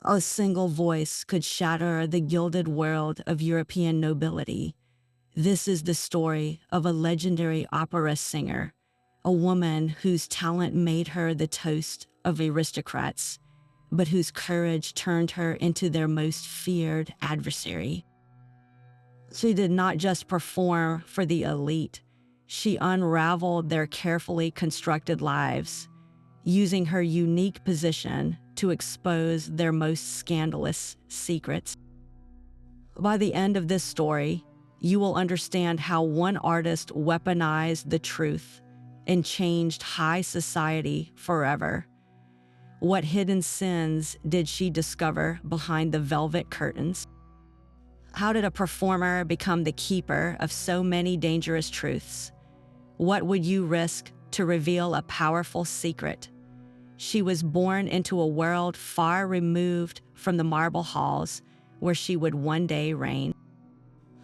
A single voice could shatter the gilded world of European nobility. This is the story of a legendary opera singer, a woman whose talent made her the toast of aristocrats, but whose courage turned her into their most feared adversary. She did not just perform for the elite, she unraveled their carefully constructed lives, using her unique position to expose their most scandalous secrets. By the end of this story, you will understand how one artist weaponized the truth and changed high society forever. What hidden sins did she discover behind the velvet curtains? How did a performer become the keeper of so many dangerous truths? What would you risk to reveal a powerful secret? She was born into a world far removed from the marble halls where she would one day reign.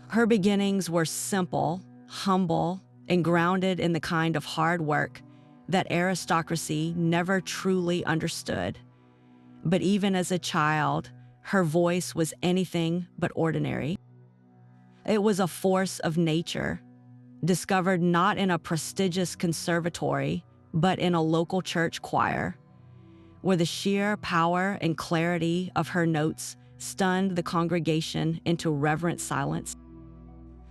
Her beginnings were simple, humble, and grounded in the kind of hard work that aristocracy never truly understood. But even as a child, her voice was anything but ordinary. It was a force of nature, discovered not in a prestigious conservatory, but in a local church choir, where the sheer power and clarity of her notes stunned the congregation into reverent silence.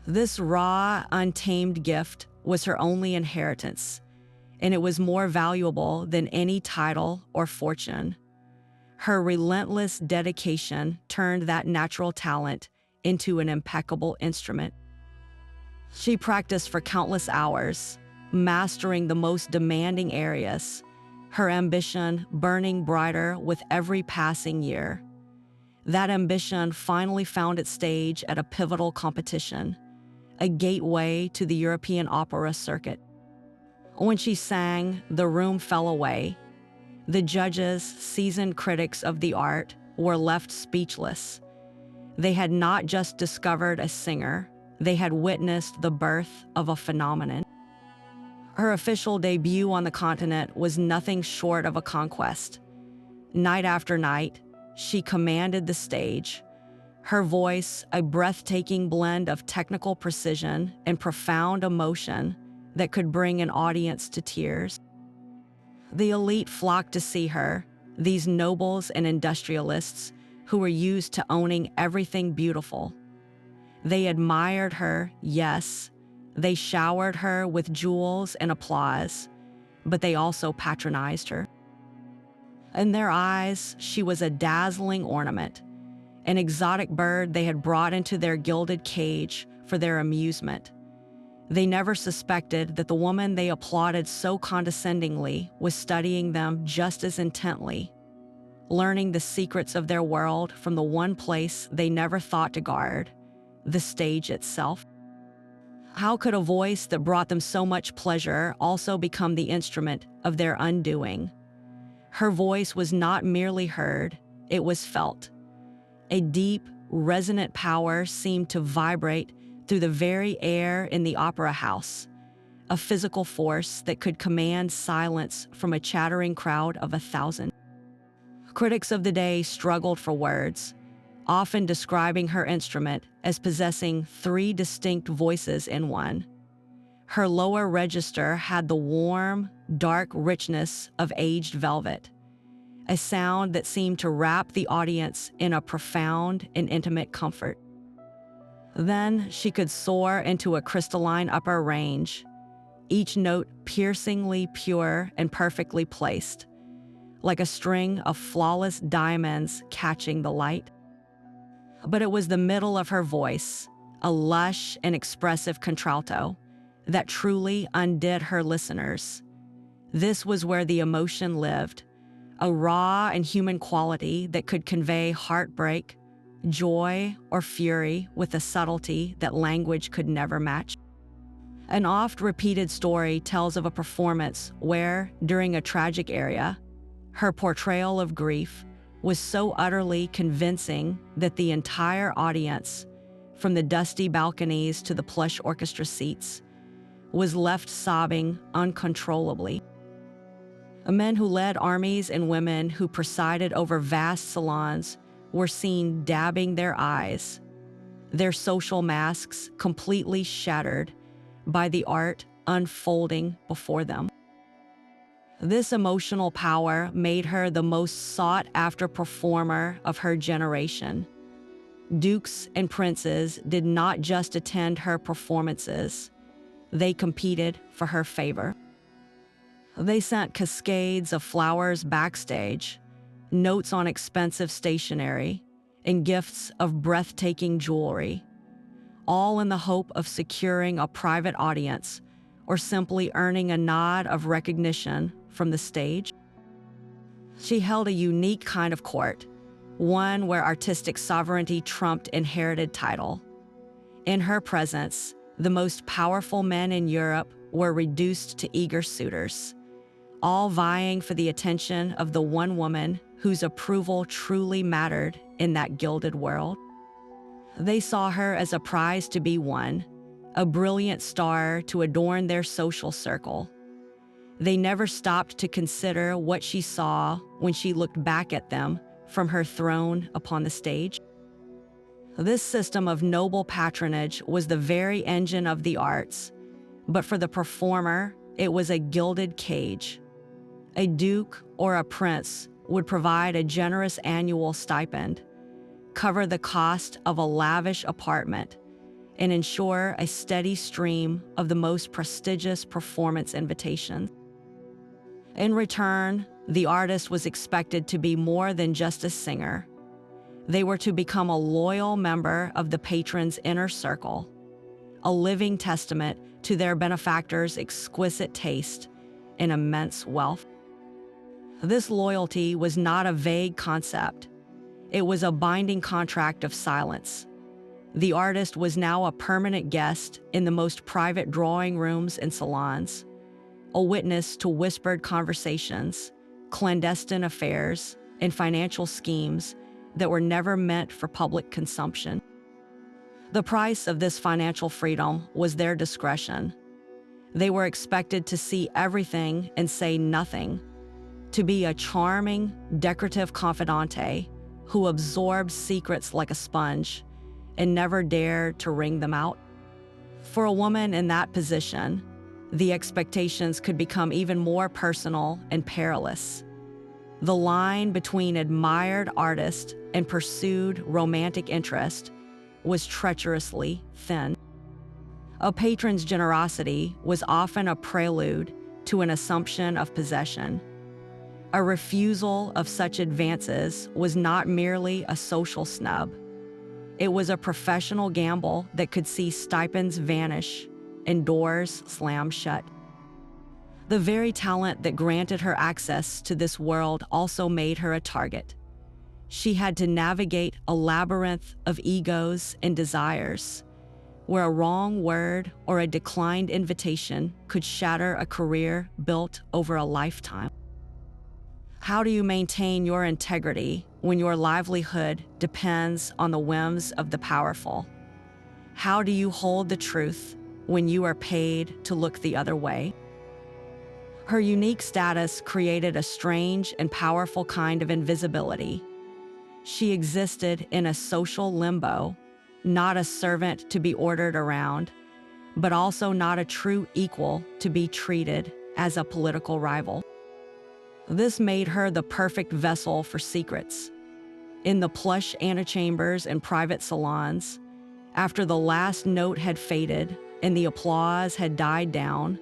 This raw, untamed gift was her only inheritance, and it was more valuable than any title or fortune. Her relentless dedication turned that natural talent into an impeccable instrument. She practiced for countless hours, mastering the most demanding areas, her ambition burning brighter with every passing year. That ambition finally found its stage at a pivotal competition, a gateway to the European opera circuit. When she sang, the room fell away. The judges, seasoned critics of the art, were left speechless. They had not just discovered a singer, they had witnessed the birth of a phenomenon. Her official debut on the continent was nothing short of a conquest. Night after night, she commanded the stage, her voice a breathtaking blend of technical precision and profound emotion that could bring an audience to tears. The elite flocked to see her, these nobles and industrialists who were used to owning everything beautiful. They admired her, yes. They showered her with jewels and applause, but they also patronized her. In their eyes, she was a dazzling ornament, an exotic bird they had brought into their gilded cage for their amusement. They never suspected that the woman they applauded so condescendingly was studying them just as intently, learning the secrets of their world from the one place they never thought to guard, the stage itself. How could a voice that brought them so much pleasure also become the instrument of their undoing? Her voice was not merely heard, it was felt. A deep, resonant power seemed to vibrate through the very air in the opera house, a physical force that could command silence from a chattering crowd of 1,000. Critics of the day struggled for words, often describing her instrument as possessing 3 distinct voices in one. Her lower register had the warm, dark richness of aged velvet, a sound that seemed to wrap the audience in a profound and intimate comfort. Then she could soar into a crystalline upper range, each note piercingly pure and perfectly placed, like a string of flawless diamonds catching the light. But it was the middle of her voice, a lush and expressive contralto, that truly undid her listeners. This was where the emotion lived, a raw and human quality that could convey heartbreak, joy, or fury with a subtlety that language could never match. An oft-repeated story tells of a performance where, during a tragic aria, her portrayal of grief was so utterly convincing that the entire audience, from the dusty balconies to the plush orchestra seats, was left sobbing uncontrollably. Men who led armies and women who presided over vast salons were seen dabbing their eyes, their social masks completely shattered by the art unfolding before them. This emotional power made her the most sought-after performer of her generation. Dukes and princes did not just attend her performances, they competed for her favor. They sent cascades of flowers backstage, notes on expensive stationery, and gifts of breathtaking jewelry, all in the hope of securing a private audience or simply earning a nod of recognition from the stage. She held a unique kind of court, one where artistic sovereignty trumped inherited title. In her presence, the most powerful men in Europe were reduced to eager suitors, all vying for the attention of the one woman whose approval truly mattered in that gilded world. They saw her as a prize to be won, a brilliant star to adorn their social circle. They never stopped to consider what she saw when she looked back at them from her throne upon the stage. This system of noble patronage was the very engine of the arts, but for the performer, it was a gilded cage. A duke or a prince would provide a generous annual stipend, cover the cost of a lavish apartment, and ensure a steady stream of the most prestigious performance invitations. In return, the artist was expected to be more than just a singer. They were to become a loyal member of the patron's inner circle, a living testament to their benefactor's exquisite taste and immense wealth. This loyalty was not a vague concept. It was a binding contract of silence. The artist was now a permanent guest in the most private drawing rooms and salons, a witness to whispered conversations, clandestine affairs, and financial schemes that were never meant for public consumption. The price of this financial freedom was their discretion. They were expected to see everything and say nothing, to be a charming, decorative confidante who absorbed secrets like a sponge and never dared to wring them out. For a woman in that position, the expectations could become even more personal and perilous. The line between admired artist and pursued romantic interest was treacherously thin. A patron's generosity was often a prelude to an assumption of possession. A refusal of such advances was not merely a social snub. It was a professional gamble that could see stipends vanish and doors slam shut. The very talent that granted her access to this world also made her a target. She had to navigate a labyrinth of egos and desires, where a wrong word or a declined invitation could shatter a career built over a lifetime. How do you maintain your integrity when your livelihood depends on the whims of the powerful? How do you hold the truth when you are paid to look the other way? Her unique status created a strange and powerful kind of invisibility. She existed in a social limbo, not a servant to be ordered around, but also not a true equal to be treated as a political rival. This made her the perfect vessel for secrets. In the plush antechambers and private salons, after the last note had faded and the applause had died down,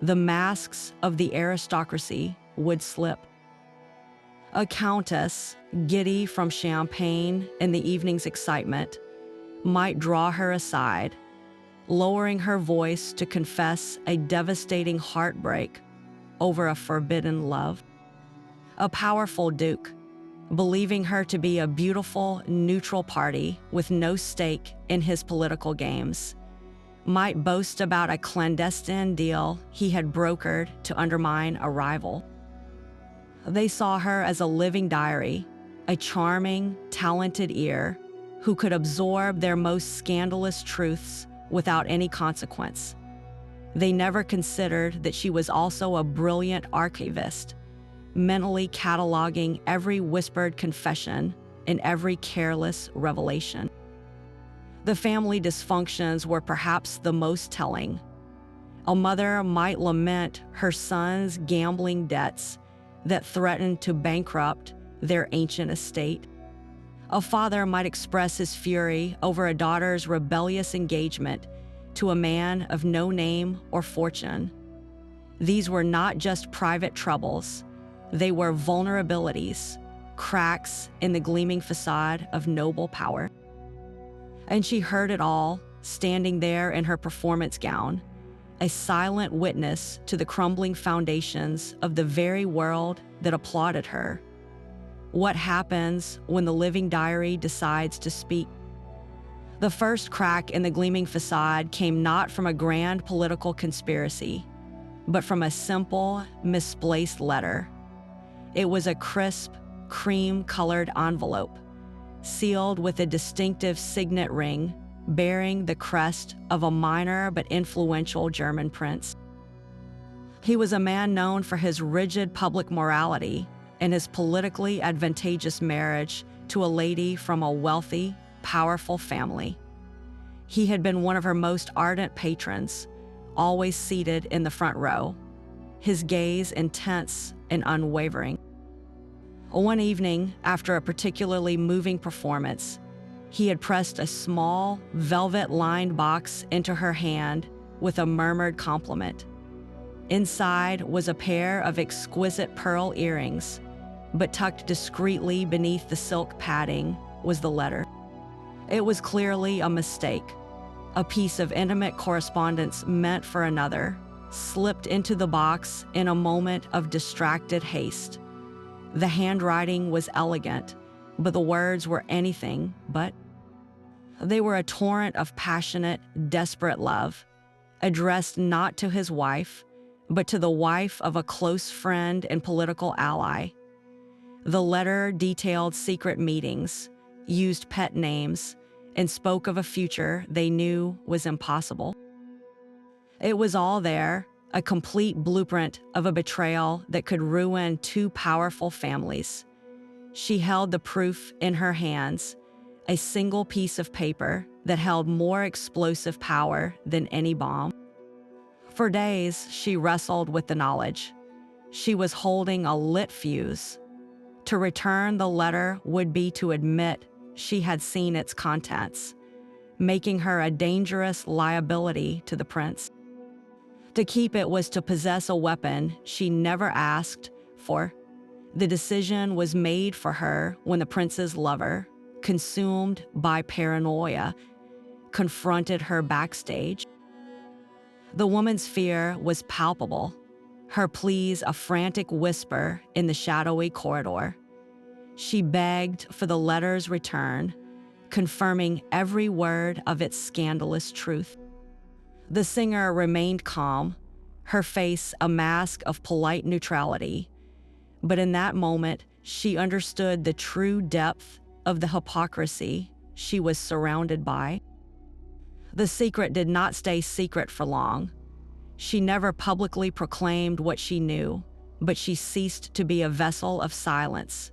the masks of the aristocracy would slip. A countess, giddy from champagne and the evening's excitement, might draw her aside, lowering her voice to confess a devastating heartbreak over a forbidden love. A powerful duke, believing her to be a beautiful, neutral party with no stake in his political games, might boast about a clandestine deal he had brokered to undermine a rival. They saw her as a living diary, a charming, talented ear who could absorb their most scandalous truths without any consequence. They never considered that she was also a brilliant archivist, mentally cataloging every whispered confession and every careless revelation. The family dysfunctions were perhaps the most telling. A mother might lament her son's gambling debts that threatened to bankrupt their ancient estate. A father might express his fury over a daughter's rebellious engagement to a man of no name or fortune. These were not just private troubles, they were vulnerabilities, cracks in the gleaming facade of noble power. And she heard it all, standing there in her performance gown, a silent witness to the crumbling foundations of the very world that applauded her. What happens when the living diary decides to speak? The first crack in the gleaming facade came not from a grand political conspiracy, but from a simple, misplaced letter. It was a crisp, cream-colored envelope, sealed with a distinctive signet ring bearing the crest of a minor but influential German prince. He was a man known for his rigid public morality and his politically advantageous marriage to a lady from a wealthy, powerful family. He had been one of her most ardent patrons, always seated in the front row, his gaze intense and unwavering. One evening, after a particularly moving performance, he had pressed a small, velvet-lined box into her hand with a murmured compliment. Inside was a pair of exquisite pearl earrings, but tucked discreetly beneath the silk padding was the letter. It was clearly a mistake. A piece of intimate correspondence meant for another, slipped into the box in a moment of distracted haste. The handwriting was elegant, but the words were anything but. They were a torrent of passionate, desperate love, addressed not to his wife, but to the wife of a close friend and political ally. The letter detailed secret meetings, used pet names, and spoke of a future they knew was impossible. It was all there, a complete blueprint of a betrayal that could ruin two powerful families. She held the proof in her hands, a single piece of paper that held more explosive power than any bomb. For days, she wrestled with the knowledge. She was holding a lit fuse. To return the letter would be to admit she had seen its contents, making her a dangerous liability to the prince. To keep it was to possess a weapon she never asked for. The decision was made for her when the prince's lover, consumed by paranoia, confronted her backstage. The woman's fear was palpable, her pleas a frantic whisper in the shadowy corridor. She begged for the letter's return, confirming every word of its scandalous truth. The singer remained calm, her face a mask of polite neutrality, but in that moment, she understood the true depth of the hypocrisy she was surrounded by. The secret did not stay secret for long. She never publicly proclaimed what she knew, but she ceased to be a vessel of silence.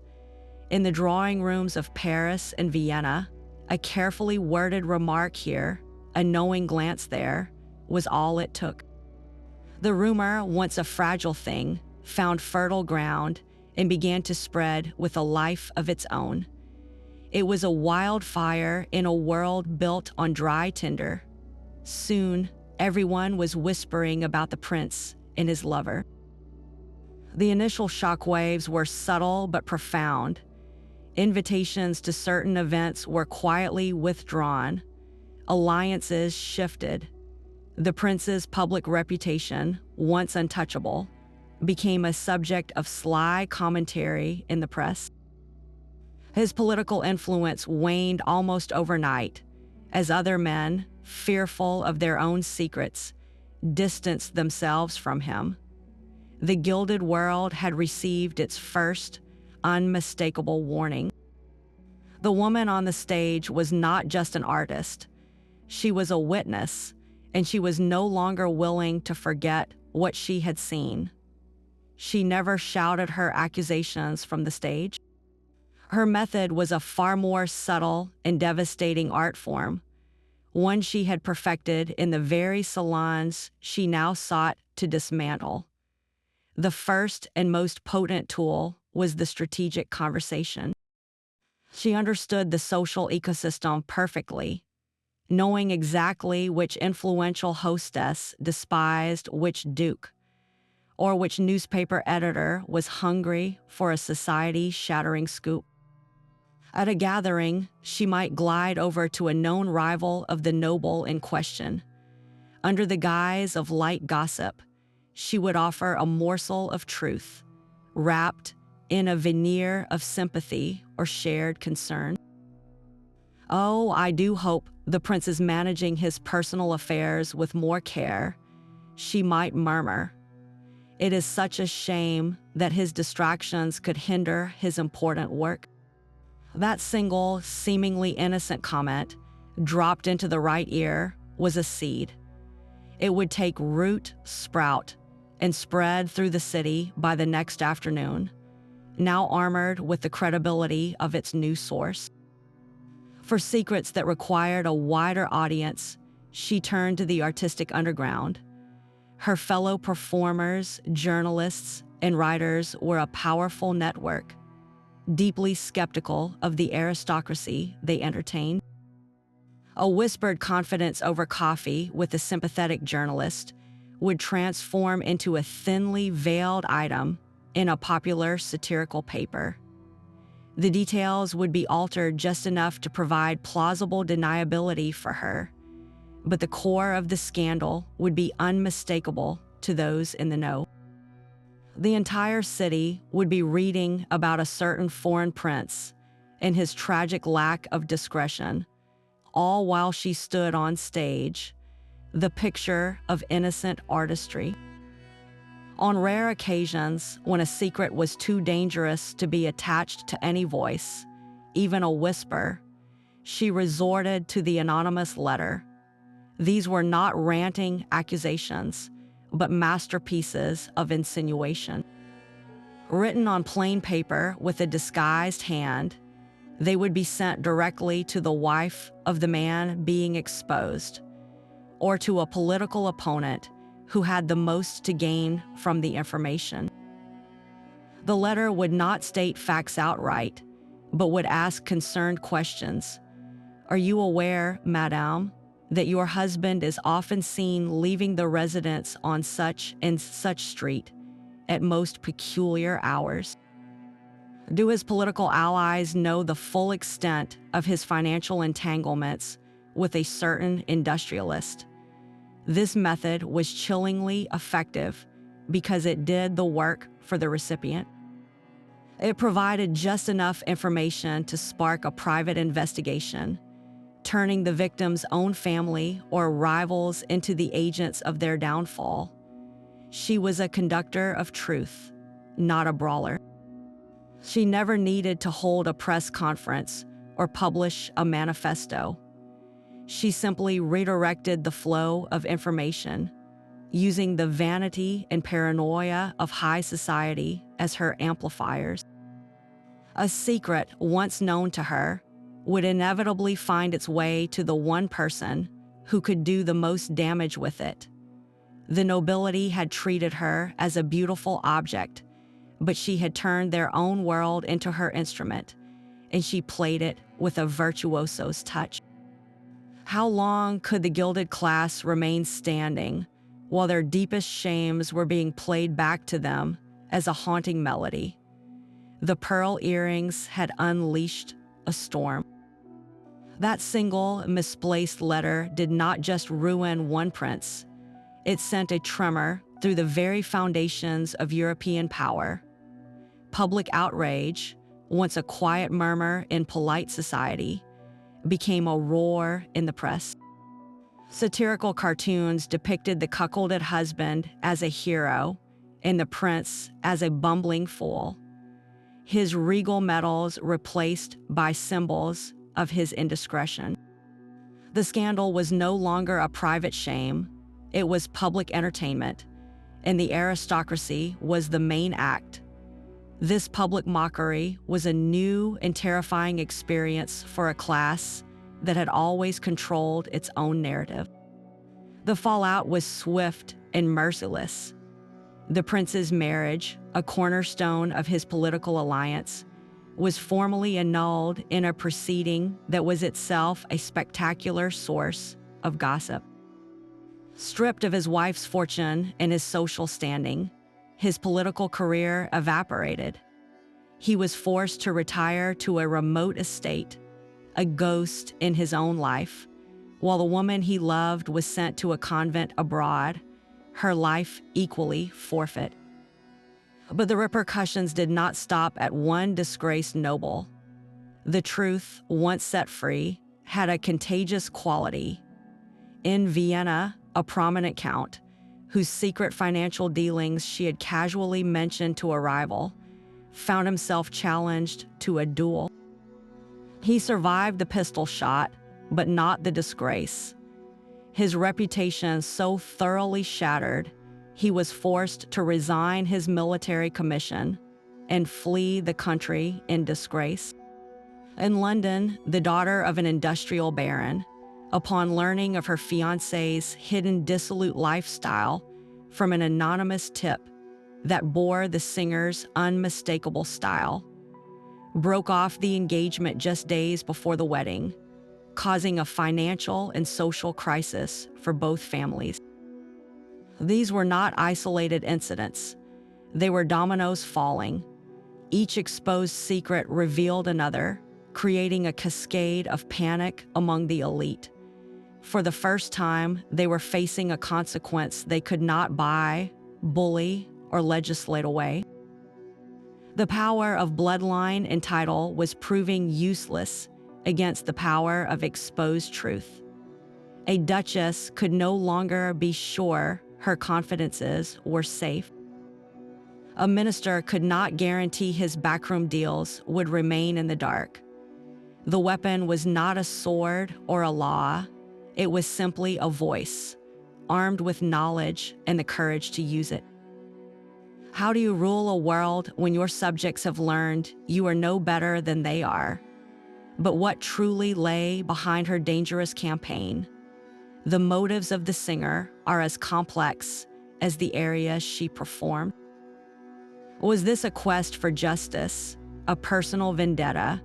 In the drawing rooms of Paris and Vienna, a carefully worded remark here, a knowing glance there, was all it took. The rumor, once a fragile thing, found fertile ground and began to spread with a life of its own. It was a wildfire in a world built on dry tinder. Soon, everyone was whispering about the prince and his lover. The initial shockwaves were subtle but profound. Invitations to certain events were quietly withdrawn. Alliances shifted. The prince's public reputation, once untouchable, became a subject of sly commentary in the press. His political influence waned almost overnight, as other men, fearful of their own secrets, distanced themselves from him. The gilded world had received its first, unmistakable warning. The woman on the stage was not just an artist. She was a witness, and she was no longer willing to forget what she had seen. She never shouted her accusations from the stage. Her method was a far more subtle and devastating art form, one she had perfected in the very salons she now sought to dismantle. The first and most potent tool was the strategic conversation. She understood the social ecosystem perfectly, knowing exactly which influential hostess despised which duke, or which newspaper editor was hungry for a society-shattering scoop. At a gathering, she might glide over to a known rival of the noble in question. Under the guise of light gossip, she would offer a morsel of truth, wrapped in a veneer of sympathy or shared concern. "Oh, I do hope the prince is managing his personal affairs with more care," she might murmur. "It is such a shame that his distractions could hinder his important work." That single, seemingly innocent comment, dropped into the right ear, was a seed. It would take root, sprout, and spread through the city by the next afternoon, now armored with the credibility of its new source. For secrets that required a wider audience, she turned to the artistic underground. Her fellow performers, journalists, and writers were a powerful network, deeply skeptical of the aristocracy they entertained. A whispered confidence over coffee with a sympathetic journalist would transform into a thinly veiled item in a popular satirical paper. The details would be altered just enough to provide plausible deniability for her, but the core of the scandal would be unmistakable to those in the know. The entire city would be reading about a certain foreign prince and his tragic lack of discretion, all while she stood on stage, the picture of innocent artistry. On rare occasions, when a secret was too dangerous to be attached to any voice, even a whisper, she resorted to the anonymous letter. These were not ranting accusations, but masterpieces of insinuation. Written on plain paper with a disguised hand, they would be sent directly to the wife of the man being exposed, or to a political opponent who had the most to gain from the information. The letter would not state facts outright, but would ask concerned questions. "Are you aware, madame, that your husband is often seen leaving the residence on such and such street at most peculiar hours? Do his political allies know the full extent of his financial entanglements with a certain industrialist?" This method was chillingly effective because it did the work for the recipient. It provided just enough information to spark a private investigation, turning the victim's own family or rivals into the agents of their downfall. She was a conductor of truth, not a brawler. She never needed to hold a press conference or publish a manifesto. She simply redirected the flow of information, using the vanity and paranoia of high society as her amplifiers. A secret once known to her would inevitably find its way to the one person who could do the most damage with it. The nobility had treated her as a beautiful object, but she had turned their own world into her instrument, and she played it with a virtuoso's touch. How long could the gilded class remain standing while their deepest shames were being played back to them as a haunting melody? The pearl earrings had unleashed a storm. That single misplaced letter did not just ruin one prince. It sent a tremor through the very foundations of European power. Public outrage, once a quiet murmur in polite society, became a roar in the press. Satirical cartoons depicted the cuckolded husband as a hero and the prince as a bumbling fool, his regal medals replaced by symbols of his indiscretion. The scandal was no longer a private shame, it was public entertainment, and the aristocracy was the main act. This public mockery was a new and terrifying experience for a class that had always controlled its own narrative. The fallout was swift and merciless. The prince's marriage, a cornerstone of his political alliance, was formally annulled in a proceeding that was itself a spectacular source of gossip. Stripped of his wife's fortune and his social standing, his political career evaporated. He was forced to retire to a remote estate, a ghost in his own life, while the woman he loved was sent to a convent abroad, her life equally forfeit. But the repercussions did not stop at one disgraced noble. The truth, once set free, had a contagious quality. In Vienna, a prominent count, whose secret financial dealings she had casually mentioned to a rival, found himself challenged to a duel. He survived the pistol shot, but not the disgrace. His reputation so thoroughly shattered, he was forced to resign his military commission and flee the country in disgrace. In London, the daughter of an industrial baron, upon learning of her fiancé's hidden dissolute lifestyle from an anonymous tip that bore the singer's unmistakable style, broke off the engagement just days before the wedding, causing a financial and social crisis for both families. These were not isolated incidents. They were dominoes falling. Each exposed secret revealed another, creating a cascade of panic among the elite. For the first time, they were facing a consequence they could not buy, bully, or legislate away. The power of bloodline and title was proving useless against the power of exposed truth. A duchess could no longer be sure her confidences were safe. A minister could not guarantee his backroom deals would remain in the dark. The weapon was not a sword or a law. It was simply a voice, armed with knowledge and the courage to use it. How do you rule a world when your subjects have learned you are no better than they are? But what truly lay behind her dangerous campaign? The motives of the singer are as complex as the area she performed. Was this a quest for justice, a personal vendetta,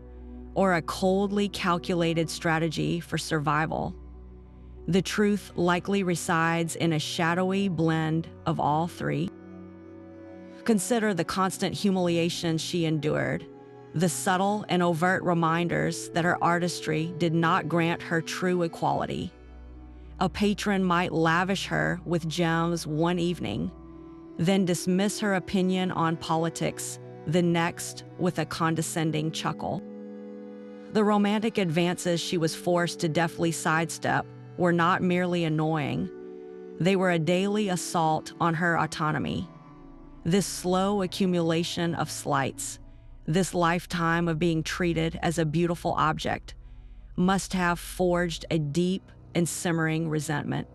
or a coldly calculated strategy for survival? The truth likely resides in a shadowy blend of all three. Consider the constant humiliation she endured, the subtle and overt reminders that her artistry did not grant her true equality. A patron might lavish her with gems one evening, then dismiss her opinion on politics the next with a condescending chuckle. The romantic advances she was forced to deftly sidestep were not merely annoying, they were a daily assault on her autonomy. This slow accumulation of slights, this lifetime of being treated as a beautiful object, must have forged a deep and simmering resentment.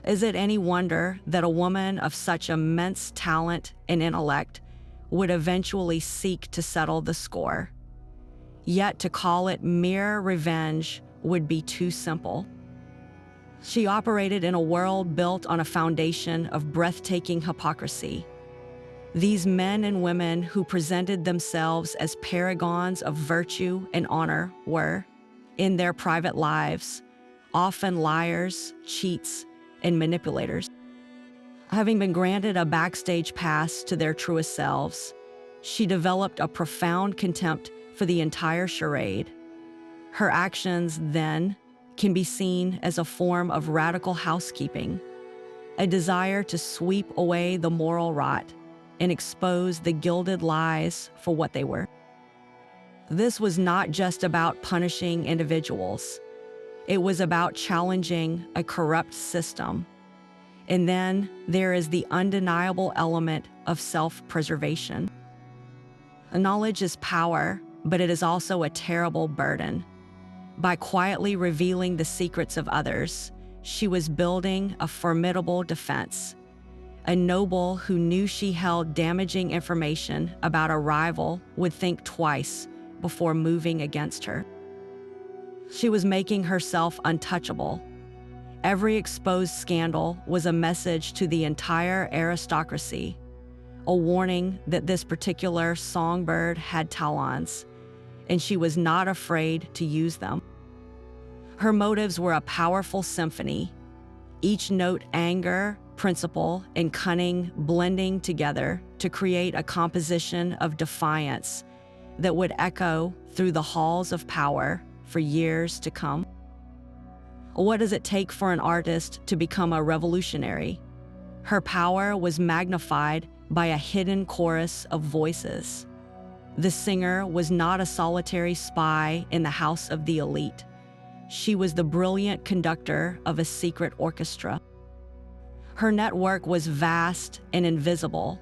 Is it any wonder that a woman of such immense talent and intellect would eventually seek to settle the score? Yet to call it mere revenge would be too simple. She operated in a world built on a foundation of breathtaking hypocrisy. These men and women who presented themselves as paragons of virtue and honor were, in their private lives, often liars, cheats, and manipulators. Having been granted a backstage pass to their truest selves, she developed a profound contempt for the entire charade. Her actions, then, can be seen as a form of radical housekeeping, a desire to sweep away the moral rot and expose the gilded lies for what they were. This was not just about punishing individuals. It was about challenging a corrupt system. And then there is the undeniable element of self-preservation. Knowledge is power, but it is also a terrible burden. By quietly revealing the secrets of others, she was building a formidable defense, A noble who knew she held damaging information about a rival would think twice before moving against her. She was making herself untouchable. Every exposed scandal was a message to the entire aristocracy, a warning that this particular songbird had talons, and she was not afraid to use them. Her motives were a powerful symphony, each note anger, principle, and cunning blending together to create a composition of defiance that would echo through the halls of power for years to come. What does it take for an artist to become a revolutionary? Her power was magnified by a hidden chorus of voices. The singer was not a solitary spy in the house of the elite. She was the brilliant conductor of a secret orchestra. Her network was vast and invisible,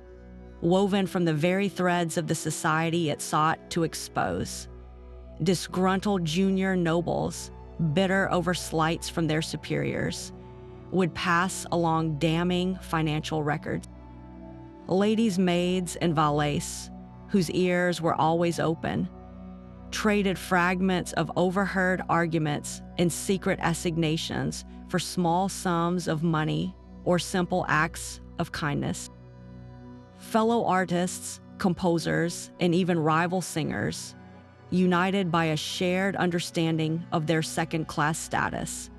woven from the very threads of the society it sought to expose. Disgruntled junior nobles, bitter over slights from their superiors, would pass along damning financial records. Ladies' maids and valets, whose ears were always open, traded fragments of overheard arguments and secret assignations for small sums of money or simple acts of kindness. Fellow artists, composers, and even rival singers, united by a shared understanding of their second-class status,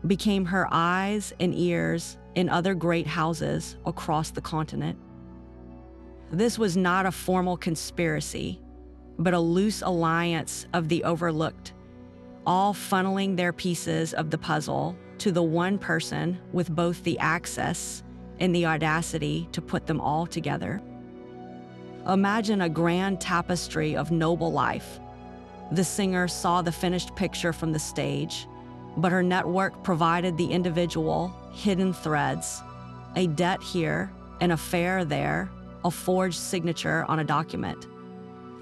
became her eyes and ears in other great houses across the continent. This was not a formal conspiracy, but a loose alliance of the overlooked, all funneling their pieces of the puzzle to the one person with both the access and the audacity to put them all together. Imagine a grand tapestry of noble life. The singer saw the finished picture from the stage, but her network provided the individual hidden threads, a debt here, an affair there, a forged signature on a document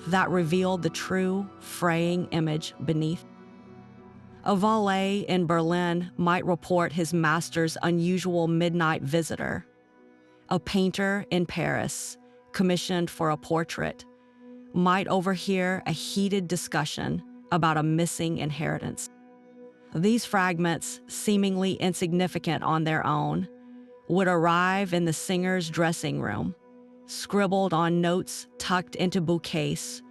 that revealed the true, fraying image beneath. A valet in Berlin might report his master's unusual midnight visitor. A painter in Paris, commissioned for a portrait, might overhear a heated discussion about a missing inheritance. These fragments, seemingly insignificant on their own, would arrive in the singer's dressing room, scribbled on notes tucked into bouquets,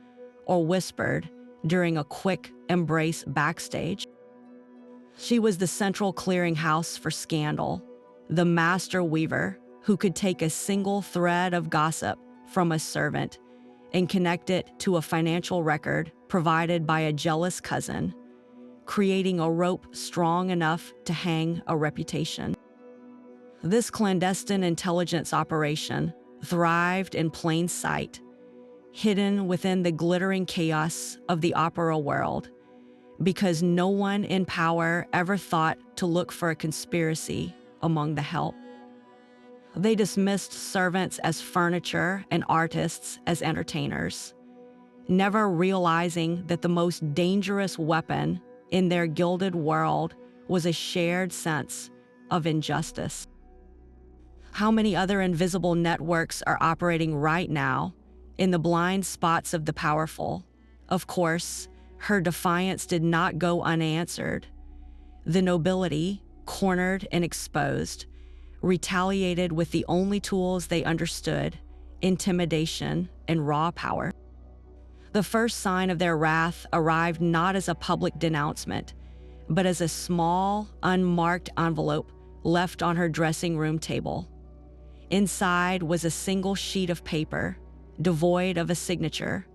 or whispered during a quick embrace backstage. She was the central clearinghouse for scandal, the master weaver who could take a single thread of gossip from a servant and connect it to a financial record provided by a jealous cousin, creating a rope strong enough to hang a reputation. This clandestine intelligence operation thrived in plain sight, hidden within the glittering chaos of the opera world, because no one in power ever thought to look for a conspiracy among the help. They dismissed servants as furniture and artists as entertainers, never realizing that the most dangerous weapon in their gilded world was a shared sense of injustice. How many other invisible networks are operating right now in the blind spots of the powerful? Of course, her defiance did not go unanswered. The nobility, cornered and exposed, retaliated with the only tools they understood: intimidation and raw power. The first sign of their wrath arrived not as a public denouncement, but as a small, unmarked envelope left on her dressing room table. Inside was a single sheet of paper, devoid of a signature,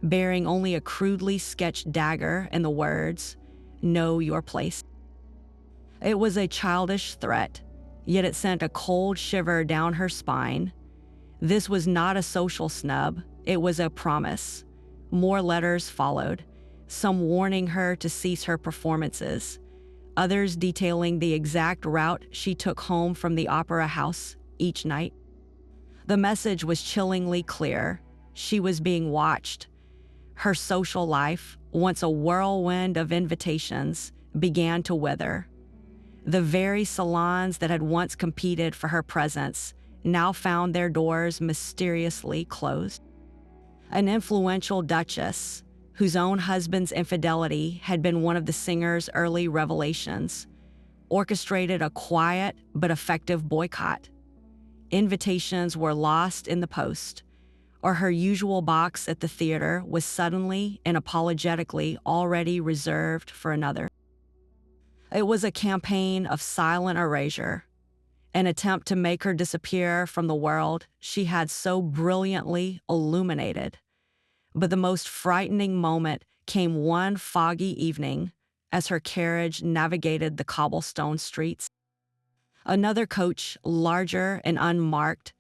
bearing only a crudely sketched dagger and the words, "Know your place." It was a childish threat, yet it sent a cold shiver down her spine. This was not a social snub, it was a promise. More letters followed, some warning her to cease her performances, others detailing the exact route she took home from the opera house each night. The message was chillingly clear. She was being watched. Her social life, once a whirlwind of invitations, began to wither. The very salons that had once competed for her presence now found their doors mysteriously closed. An influential duchess, whose own husband's infidelity had been one of the singer's early revelations, orchestrated a quiet but effective boycott. Invitations were lost in the post, or her usual box at the theater was suddenly and apologetically already reserved for another. It was a campaign of silent erasure, an attempt to make her disappear from the world she had so brilliantly illuminated. But the most frightening moment came one foggy evening as her carriage navigated the cobblestone streets. Another coach, larger and unmarked,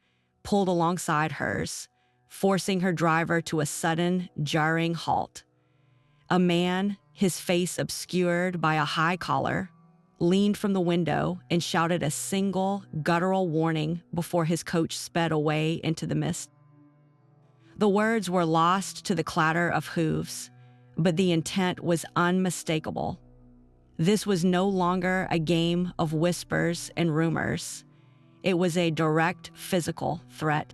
pulled alongside hers, forcing her driver to a sudden, jarring halt. A man, his face obscured by a high collar, leaned from the window and shouted a single, guttural warning before his coach sped away into the mist. The words were lost to the clatter of hooves, but the intent was unmistakable. This was no longer a game of whispers and rumors. It was a direct physical threat.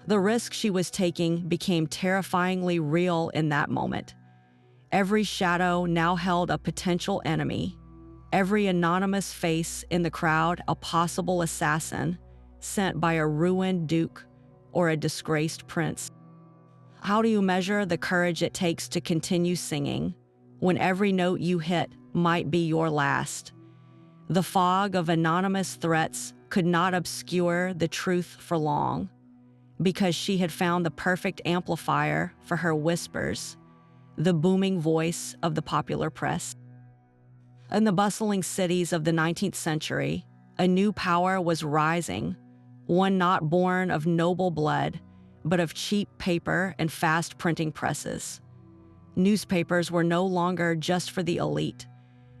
The risk she was taking became terrifyingly real in that moment. Every shadow now held a potential enemy, every anonymous face in the crowd a possible assassin sent by a ruined duke or a disgraced prince. How do you measure the courage it takes to continue singing when every note you hit might be your last? The fog of anonymous threats could not obscure the truth for long, because she had found the perfect amplifier for her whispers, the booming voice of the popular press. In the bustling cities of the 19th century, a new power was rising, one not born of noble blood, but of cheap paper and fast printing presses. Newspapers were no longer just for the elite.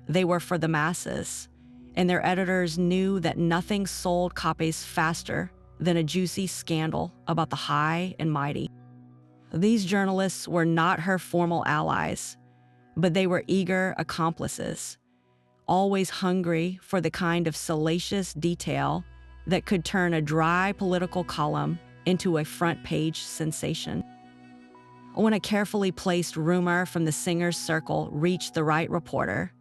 They were for the masses, and their editors knew that nothing sold copies faster than a juicy scandal about the high and mighty. These journalists were not her formal allies, but they were eager accomplices, always hungry for the kind of salacious detail that could turn a dry political column into a front-page sensation. When a carefully placed rumor from the singer's circle reached the right reporter,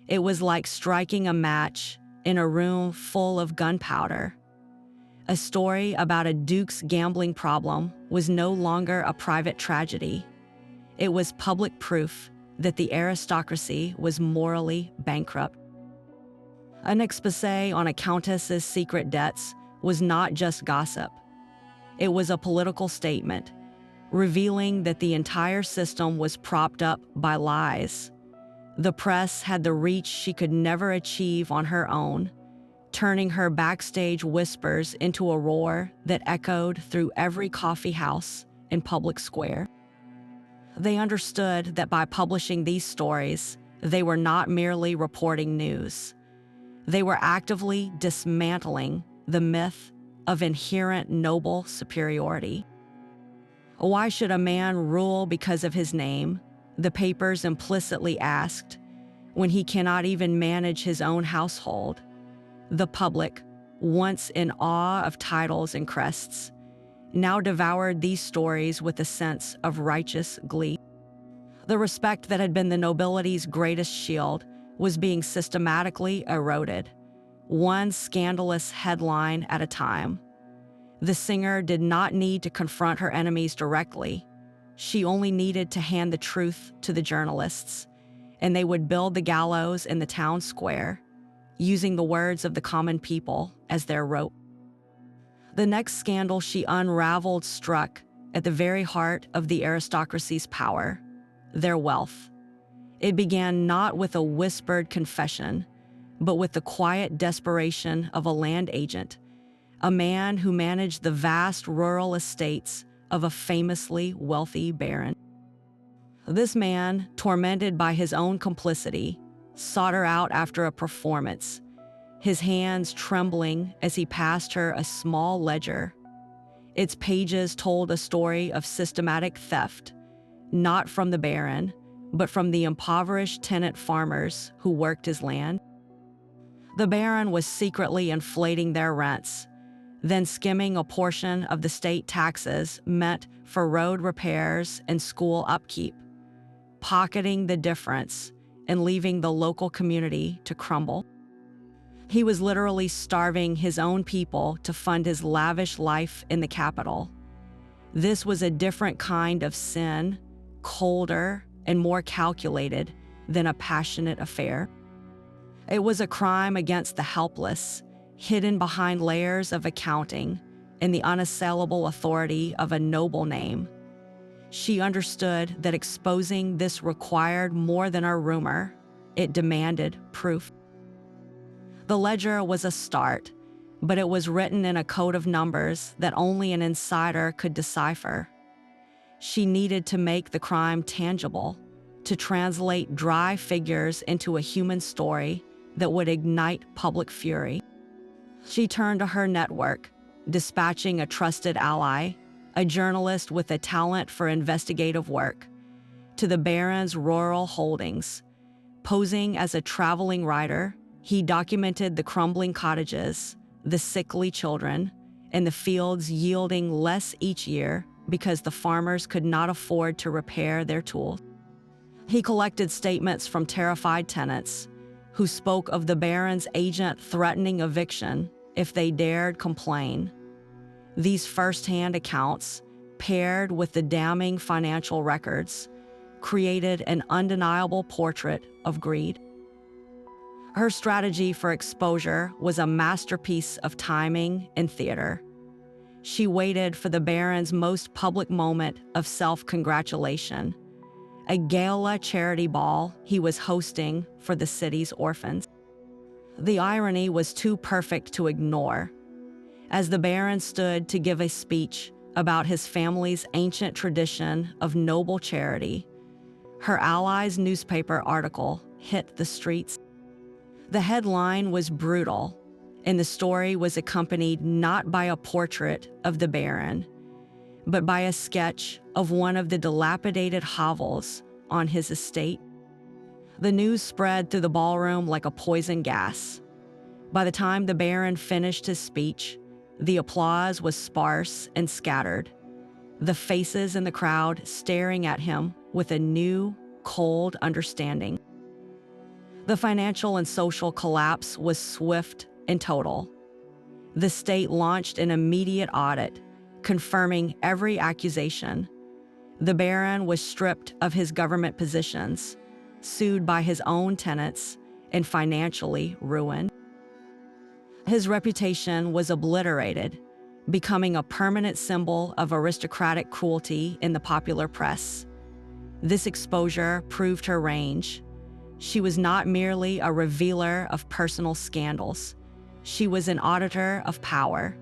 it was like striking a match in a room full of gunpowder. A story about a duke's gambling problem was no longer a private tragedy. It was public proof that the aristocracy was morally bankrupt. An exposé on a countess's secret debts was not just gossip. It was a political statement, revealing that the entire system was propped up by lies. The press had the reach she could never achieve on her own, turning her backstage whispers into a roar that echoed through every coffee house and public square. They understood that by publishing these stories, they were not merely reporting news. They were actively dismantling the myth of inherent noble superiority. Why should a man rule because of his name? The papers implicitly asked, when he cannot even manage his own household. The public, once in awe of titles and crests, now devoured these stories with a sense of righteous glee. The respect that had been the nobility's greatest shield was being systematically eroded, one scandalous headline at a time. The singer did not need to confront her enemies directly. She only needed to hand the truth to the journalists, and they would build the gallows in the town square, using the words of the common people as their rope. The next scandal she unraveled struck at the very heart of the aristocracy's power, their wealth. It began not with a whispered confession, but with the quiet desperation of a land agent, a man who managed the vast rural estates of a famously wealthy baron. This man, tormented by his own complicity, sought her out after a performance, his hands trembling as he passed her a small ledger. Its pages told a story of systematic theft, not from the baron, but from the impoverished tenant farmers who worked his land. The baron was secretly inflating their rents. then skimming a portion of the state taxes meant for road repairs and school upkeep, pocketing the difference and leaving the local community to crumble. He was literally starving his own people to fund his lavish life in the capital. This was a different kind of sin, colder and more calculated than a passionate affair. It was a crime against the helpless, hidden behind layers of accounting and the unassailable authority of a noble name. She understood that exposing this required more than a rumor. It demanded proof. The ledger was a start, but it was written in a code of numbers that only an insider could decipher. She needed to make the crime tangible, to translate dry figures into a human story that would ignite public fury. She turned to her network, dispatching a trusted ally, a journalist with a talent for investigative work, to the Baron's rural holdings. Posing as a traveling writer, he documented the crumbling cottages, the sickly children, and the fields yielding less each year because the farmers could not afford to repair their tools. He collected statements from terrified tenants who spoke of the Baron's agent threatening eviction if they dared complain. These first-hand accounts, paired with the damning financial records, created an undeniable portrait of greed. Her strategy for exposure was a masterpiece of timing and theater. She waited for the Baron's most public moment of self-congratulation, a gala charity ball he was hosting for the city's orphans. The irony was too perfect to ignore. As the Baron stood to give a speech about his family's ancient tradition of noble charity, her ally's newspaper article hit the streets. The headline was brutal, and the story was accompanied not by a portrait of the Baron, but by a sketch of one of the dilapidated hovels on his estate. The news spread through the ballroom like a poison gas. By the time the Baron finished his speech, the applause was sparse and scattered, the faces in the crowd staring at him with a new, cold understanding. The financial and social collapse was swift and total. The state launched an immediate audit, confirming every accusation. The Baron was stripped of his government positions, sued by his own tenants, and financially ruined. His reputation was obliterated, becoming a permanent symbol of aristocratic cruelty in the popular press. This exposure proved her range. She was not merely a revealer of personal scandals. She was an auditor of power,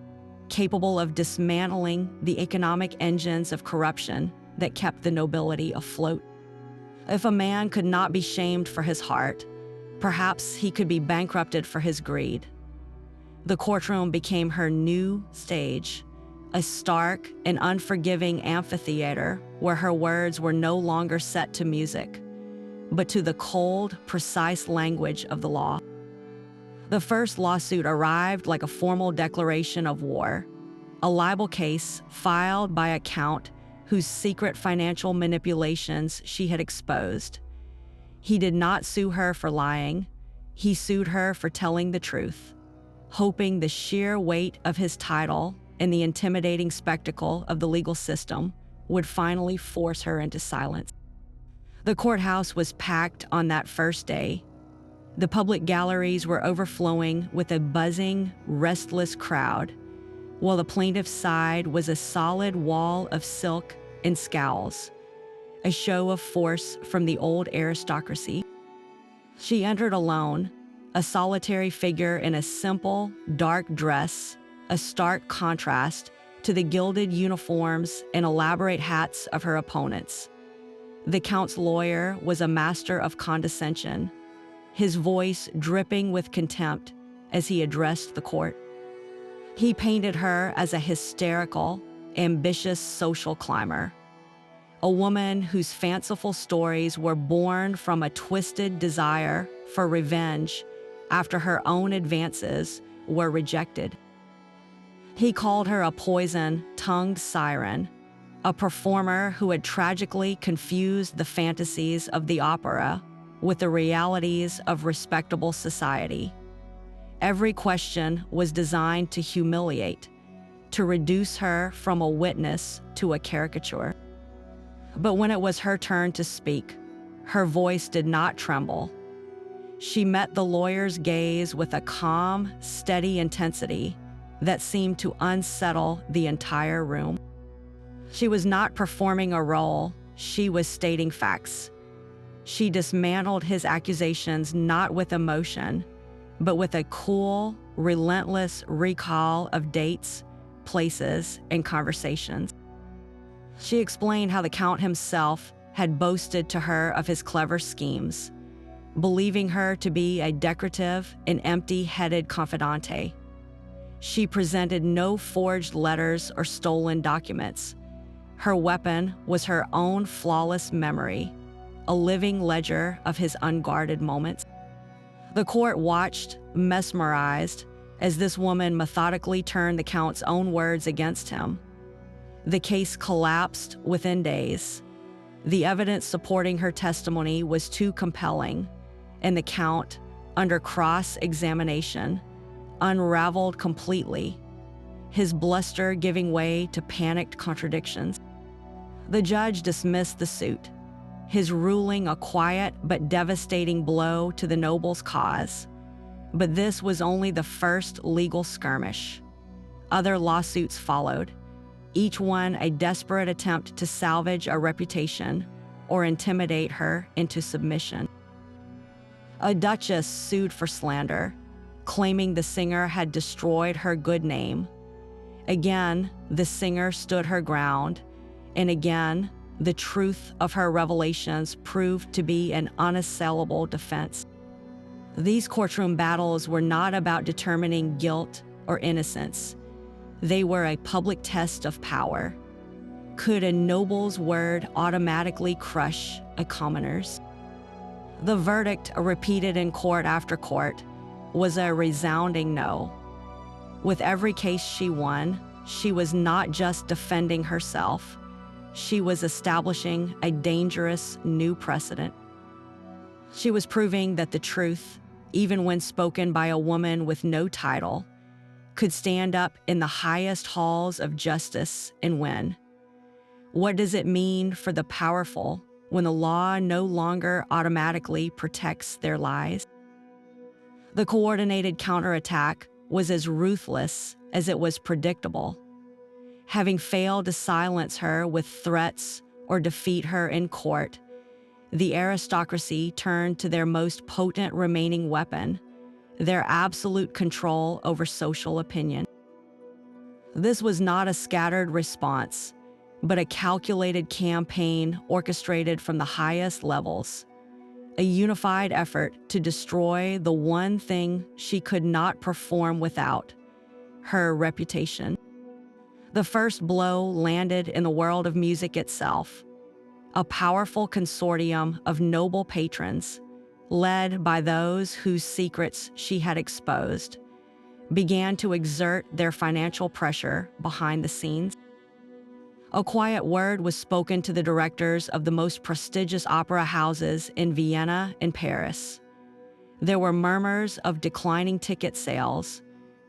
capable of dismantling the economic engines of corruption that kept the nobility afloat. If a man could not be shamed for his heart, perhaps he could be bankrupted for his greed. The courtroom became her new stage, a stark and unforgiving amphitheater where her words were no longer set to music, but to the cold, precise language of the law. The first lawsuit arrived like a formal declaration of war, a libel case filed by a count whose secret financial manipulations she had exposed. He did not sue her for lying. He sued her for telling the truth, hoping the sheer weight of his title and the intimidating spectacle of the legal system would finally force her into silence. The courthouse was packed on that first day. The public galleries were overflowing with a buzzing, restless crowd, while the plaintiff's side was a solid wall of silk and scowls, a show of force from the old aristocracy. She entered alone, a solitary figure in a simple, dark dress, a stark contrast to the gilded uniforms and elaborate hats of her opponents. The count's lawyer was a master of condescension, his voice dripping with contempt as he addressed the court. He painted her as a hysterical, ambitious social climber, a woman whose fanciful stories were born from a twisted desire for revenge after her own advances were rejected. He called her a poison-tongued siren, a performer who had tragically confused the fantasies of the opera with the realities of respectable society. Every question was designed to humiliate, to reduce her from a witness to a caricature. But when it was her turn to speak, her voice did not tremble. She met the lawyer's gaze with a calm, steady intensity that seemed to unsettle the entire room. She was not performing a role, she was stating facts. She dismantled his accusations not with emotion, but with a cool, relentless recall of dates, places, and conversations. She explained how the Count himself had boasted to her of his clever schemes, believing her to be a decorative and empty-headed confidante. She presented no forged letters or stolen documents. Her weapon was her own flawless memory, a living ledger of his unguarded moments. The court watched, mesmerized, as this woman methodically turned the Count's own words against him. The case collapsed within days. The evidence supporting her testimony was too compelling, and the Count, under cross-examination, unraveled completely, his bluster giving way to panicked contradictions. The judge dismissed the suit, his ruling a quiet but devastating blow to the noble's cause. But this was only the first legal skirmish. Other lawsuits followed, each one a desperate attempt to salvage a reputation or intimidate her into submission. A duchess sued for slander, claiming the singer had destroyed her good name. Again, the singer stood her ground, and again, the truth of her revelations proved to be an unassailable defense. These courtroom battles were not about determining guilt or innocence. They were a public test of power. Could a noble's word automatically crush a commoner's? The verdict, repeated in court after court, was a resounding no. With every case she won, she was not just defending herself, she was establishing a dangerous new precedent. She was proving that the truth, even when spoken by a woman with no title, could stand up in the highest halls of justice and win. What does it mean for the powerful when the law no longer automatically protects their lies? The coordinated counterattack was as ruthless as it was predictable. Having failed to silence her with threats or defeat her in court, the aristocracy turned to their most potent remaining weapon, their absolute control over social opinion. This was not a scattered response, but a calculated campaign orchestrated from the highest levels, a unified effort to destroy the one thing she could not perform without, her reputation. The first blow landed in the world of music itself. A powerful consortium of noble patrons, led by those whose secrets she had exposed, began to exert their financial pressure behind the scenes. A quiet word was spoken to the directors of the most prestigious opera houses in Vienna and Paris. There were murmurs of declining ticket sales,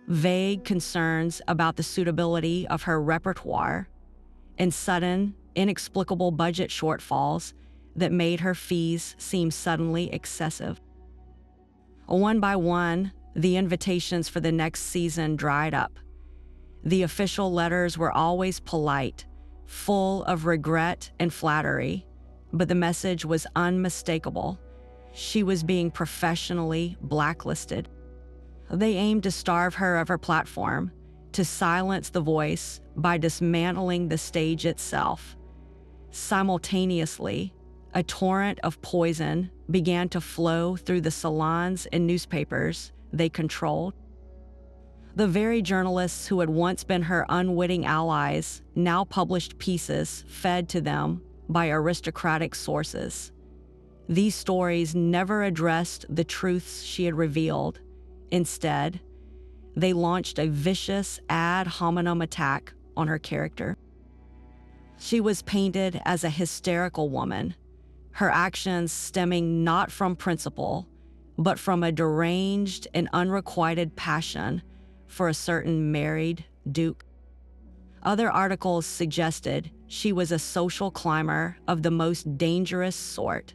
vague concerns about the suitability of her repertoire, and sudden, inexplicable budget shortfalls that made her fees seem suddenly excessive. One by one, the invitations for the next season dried up. The official letters were always polite, full of regret and flattery, but the message was unmistakable. She was being professionally blacklisted. They aimed to starve her of her platform, to silence the voice by dismantling the stage itself. Simultaneously, a torrent of poison began to flow through the salons and newspapers they controlled. The very journalists who had once been her unwitting allies now published pieces fed to them by aristocratic sources. These stories never addressed the truths she had revealed. Instead, they launched a vicious ad hominem attack on her character. She was painted as a hysterical woman, her actions stemming not from principle, but from a deranged and unrequited passion for a certain married duke. Other articles suggested she was a social climber of the most dangerous sort,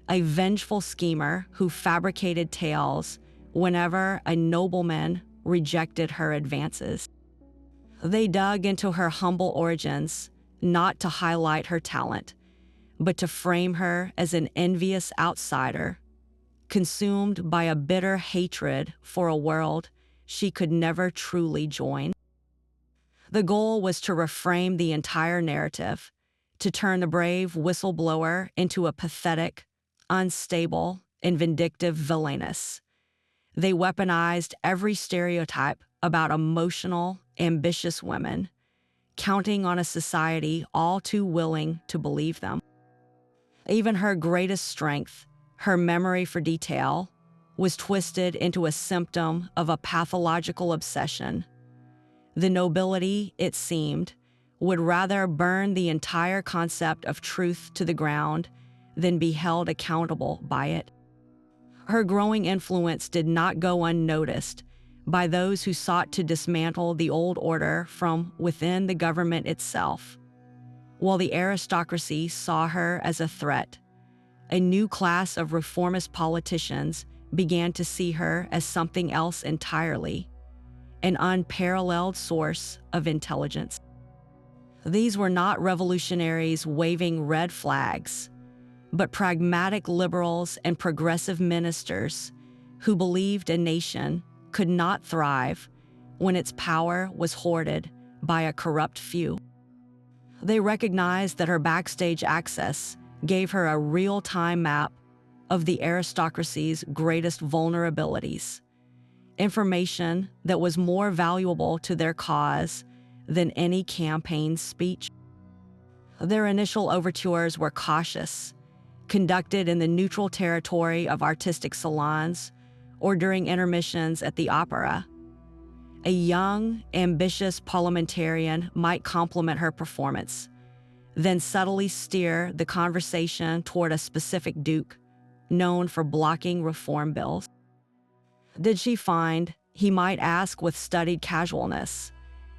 a vengeful schemer who fabricated tales whenever a nobleman rejected her advances. They dug into her humble origins, not to highlight her talent, but to frame her as an envious outsider, consumed by a bitter hatred for a world she could never truly join. The goal was to reframe the entire narrative, to turn the brave whistleblower into a pathetic, unstable, and vindictive villainess. They weaponized every stereotype about emotional, ambitious women, counting on a society all too willing to believe them. Even her greatest strength, her memory for detail, was twisted into a symptom of a pathological obsession. The nobility, it seemed, would rather burn the entire concept of truth to the ground than be held accountable by it. Her growing influence did not go unnoticed by those who sought to dismantle the old order from within the government itself. While the aristocracy saw her as a threat, a new class of reformist politicians began to see her as something else entirely, an unparalleled source of intelligence. These were not revolutionaries waving red flags, but pragmatic liberals and progressive ministers who believed a nation could not thrive when its power was hoarded by a corrupt few. They recognized that her backstage access gave her a real-time map of the aristocracy's greatest vulnerabilities, information that was more valuable to their cause than any campaign speech. Their initial overtures were cautious, conducted in the neutral territory of artistic salons or during intermissions at the opera. A young, ambitious parliamentarian might compliment her performance, then subtly steer the conversation toward a specific duke known for blocking reform bills. Did she find, he might ask with studied casualness,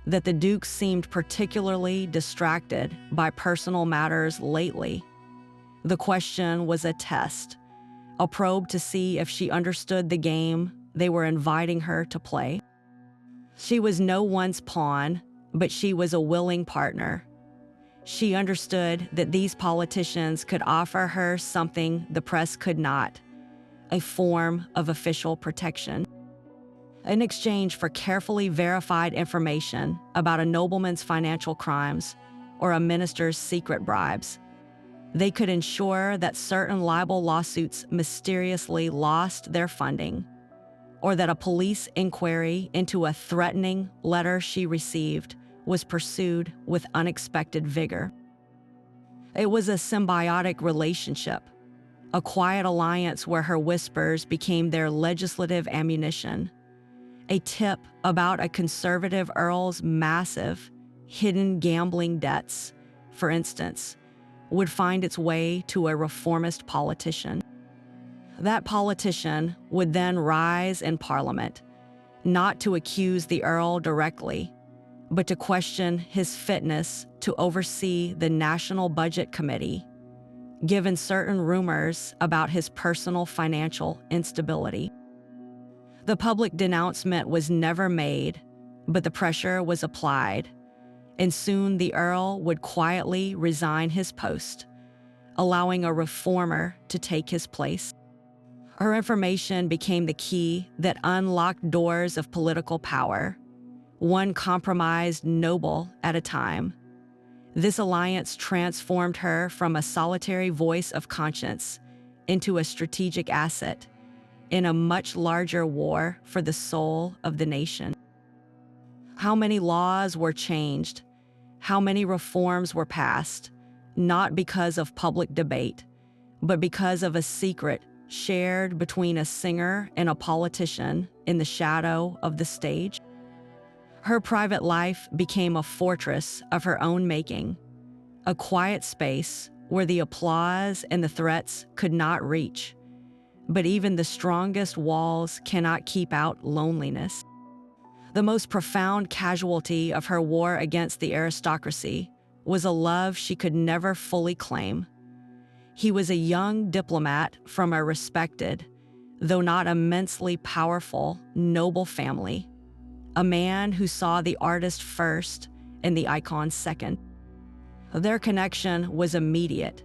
that the duke seemed particularly distracted by personal matters lately? The question was a test, a probe to see if she understood the game they were inviting her to play. She was no one's pawn, but she was a willing partner. She understood that these politicians could offer her something the press could not, a form of official protection. In exchange for carefully verified information about a nobleman's financial crimes or a minister's secret bribes, they could ensure that certain libel lawsuits mysteriously lost their funding, or that a police inquiry into a threatening letter she received was pursued with unexpected vigor. It was a symbiotic relationship, a quiet alliance where her whispers became their legislative ammunition. A tip about a conservative earl's massive, hidden gambling debts, for instance, would find its way to a reformist politician. That politician would then rise in Parliament, not to accuse the Earl directly, but to question his fitness to oversee the National Budget Committee, given certain rumors about his personal financial instability. The public denouncement was never made, but the pressure was applied, and soon the Earl would quietly resign his post, allowing a reformer to take his place. Her information became the key that unlocked doors of political power, one compromised noble at a time. This alliance transformed her from a solitary voice of conscience into a strategic asset in a much larger war for the soul of the nation. How many laws were changed? How many reforms were passed? Not because of public debate, but because of a secret, shared between a singer and a politician in the shadow of the stage. Her private life became a fortress of her own making, a quiet space where the applause and the threats could not reach. But even the strongest walls cannot keep out loneliness. The most profound casualty of her war against the aristocracy was a love she could never fully claim. He was a young diplomat from a respected, though not immensely powerful, noble family. A man who saw the artist first and the icon second. Their connection was immediate,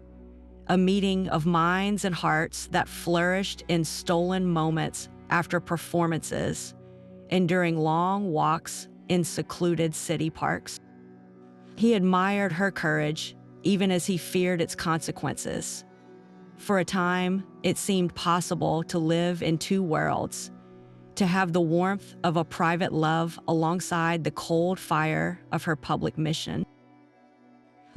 a meeting of minds and hearts that flourished in stolen moments after performances and during long walks in secluded city parks. He admired her courage, even as he feared its consequences. For a time, it seemed possible to live in two worlds, to have the warmth of a private love alongside the cold fire of her public mission.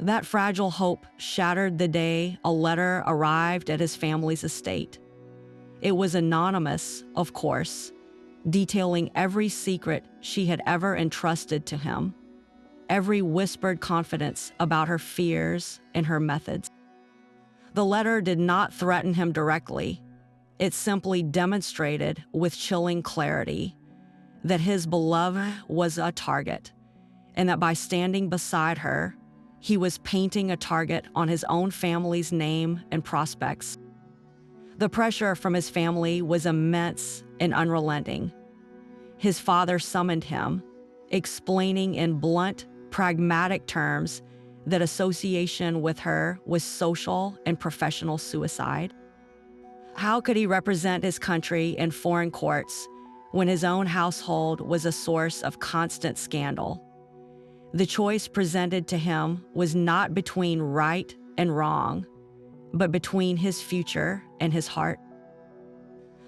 That fragile hope shattered the day a letter arrived at his family's estate. It was anonymous, of course, detailing every secret she had ever entrusted to him, every whispered confidence about her fears and her methods. The letter did not threaten him directly. It simply demonstrated with chilling clarity that his beloved was a target, and that by standing beside her, he was painting a target on his own family's name and prospects. The pressure from his family was immense and unrelenting. His father summoned him, explaining in blunt, pragmatic terms that association with her was social and professional suicide. How could he represent his country in foreign courts when his own household was a source of constant scandal? The choice presented to him was not between right and wrong, but between his future and his heart.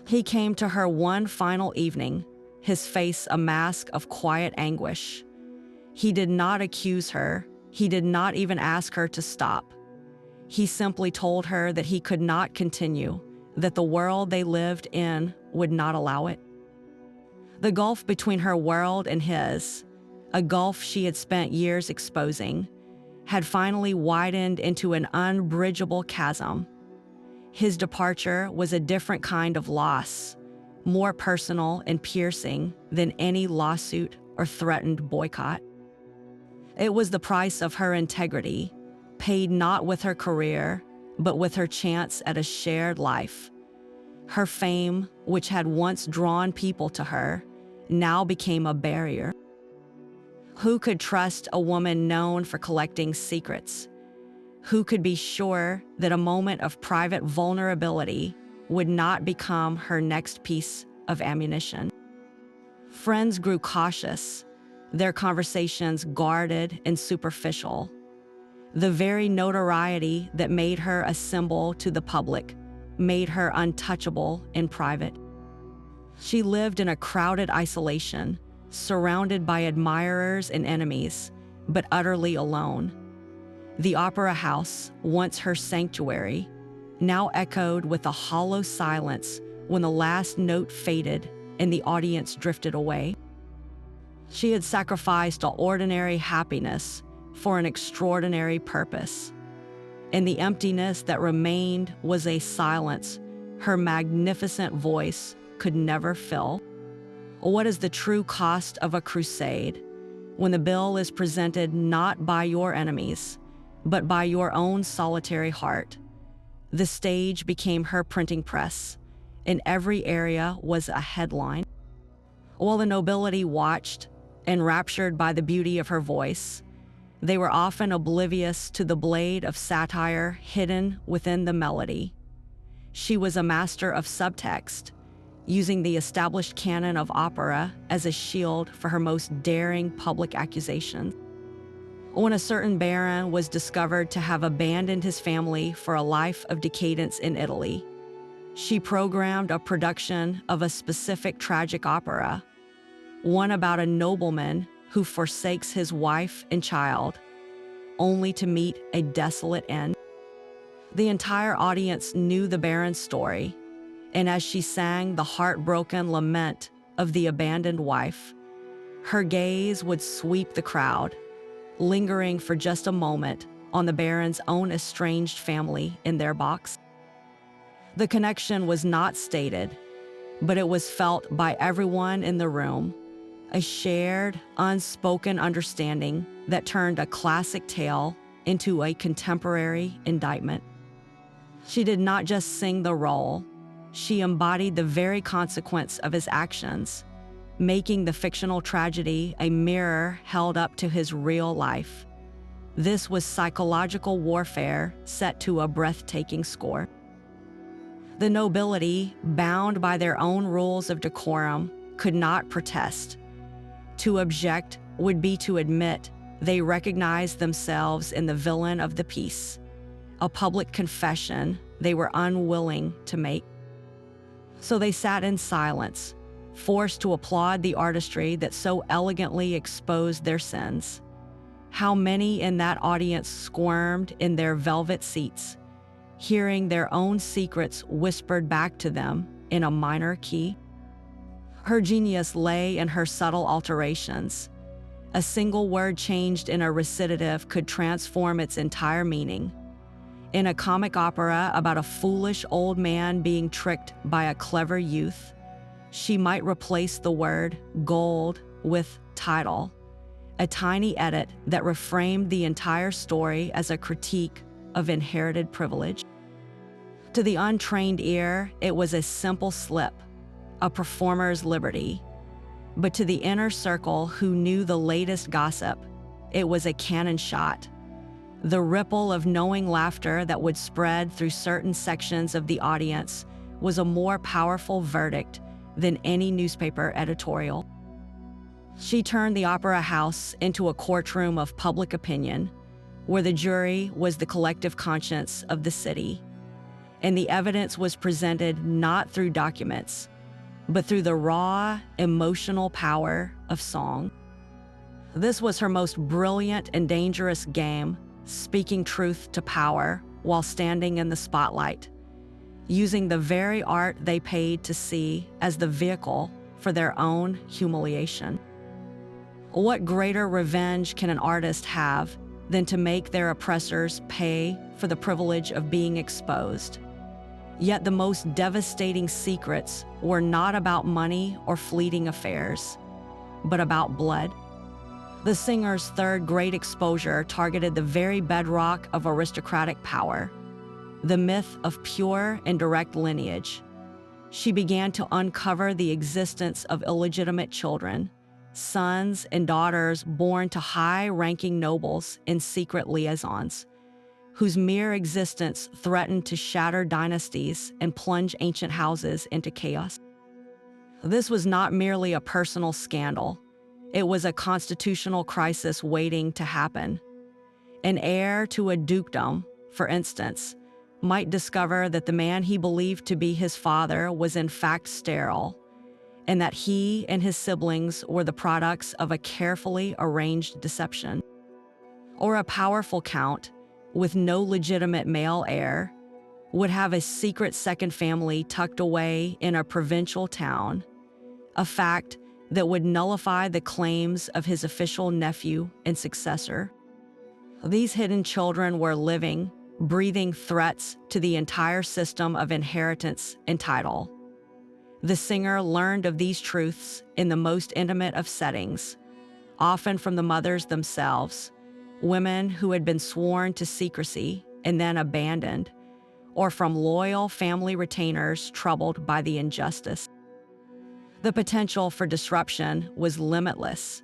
He came to her one final evening, his face a mask of quiet anguish. He did not accuse her. He did not even ask her to stop. He simply told her that he could not continue, that the world they lived in would not allow it. The gulf between her world and his, a gulf she had spent years exposing, had finally widened into an unbridgeable chasm. His departure was a different kind of loss, more personal and piercing than any lawsuit or threatened boycott. It was the price of her integrity, paid not with her career, but with her chance at a shared life. Her fame, which had once drawn people to her, now became a barrier. Who could trust a woman known for collecting secrets? Who could be sure that a moment of private vulnerability would not become her next piece of ammunition? Friends grew cautious, their conversations guarded and superficial. The very notoriety that made her a symbol to the public made her untouchable in private. She lived in a crowded isolation, surrounded by admirers and enemies, but utterly alone. The opera house, once her sanctuary, now echoed with a hollow silence when the last note faded and the audience drifted away. She had sacrificed an ordinary happiness for an extraordinary purpose, and the emptiness that remained was a silence her magnificent voice could never fill. What is the true cost of a crusade when the bill is presented not by your enemies, but by your own solitary heart? The stage became her printing press. In every area was a headline. While the nobility watched, enraptured by the beauty of her voice, they were often oblivious to the blade of satire hidden within the melody. She was a master of subtext, using the established canon of opera as a shield for her most daring public accusations. When a certain baron was discovered to have abandoned his family for a life of decadence in Italy, she programmed a production of a specific tragic opera, one about a nobleman who forsakes his wife and child, only to meet a desolate end. The entire audience knew the baron's story, and as she sang the heartbroken lament of the abandoned wife, her gaze would sweep the crowd, lingering for just a moment on the Baron's own estranged family in their box. The connection was not stated, but it was felt by everyone in the room, a shared, unspoken understanding that turned a classic tale into a contemporary indictment. She did not just sing the role, she embodied the very consequence of his actions, making the fictional tragedy a mirror held up to his real life. This was psychological warfare set to a breathtaking score. The nobility, bound by their own rules of decorum, could not protest. To object would be to admit they recognized themselves in the villain of the piece, a public confession they were unwilling to make. So they sat in silence, forced to applaud the artistry that so elegantly exposed their sins. How many in that audience squirmed in their velvet seats, hearing their own secrets whispered back to them in a minor key? Her genius lay in her subtle alterations. A single word changed in a recitative could transform its entire meaning. In a comic opera about a foolish old man being tricked by a clever youth, she might replace the word gold with title, a tiny edit that reframed the entire story as a critique of inherited privilege. To the untrained ear, it was a simple slip, a performer's liberty. But to the inner circle who knew the latest gossip, it was a cannon shot. The ripple of knowing laughter that would spread through certain sections of the audience was a more powerful verdict than any newspaper editorial. She turned the opera house into a courtroom of public opinion, where the jury was the collective conscience of the city, and the evidence was presented not through documents, but through the raw, emotional power of song. This was her most brilliant and dangerous game, speaking truth to power while standing in the spotlight, using the very art they paid to see as the vehicle for their own humiliation. What greater revenge can an artist have than to make their oppressors pay for the privilege of being exposed? Yet the most devastating secrets were not about money or fleeting affairs, but about blood. The singer's third great exposure targeted the very bedrock of aristocratic power, the myth of pure and direct lineage. She began to uncover the existence of illegitimate children, sons and daughters born to high-ranking nobles and secret liaisons, whose mere existence threatened to shatter dynasties and plunge ancient houses into chaos. This was not merely a personal scandal. It was a constitutional crisis waiting to happen. An heir to a dukedom, for instance, might discover that the man he believed to be his father was in fact sterile, and that he and his siblings were the products of a carefully arranged deception. Or a powerful count, with no legitimate male heir, would have a secret second family tucked away in a provincial town, a fact that would nullify the claims of his official nephew and successor. These hidden children were living, breathing threats to the entire system of inheritance and title. The singer learned of these truths in the most intimate of settings, often from the mothers themselves, women who had been sworn to secrecy and then abandoned, or from loyal family retainers troubled by the injustice. The potential for disruption was limitless.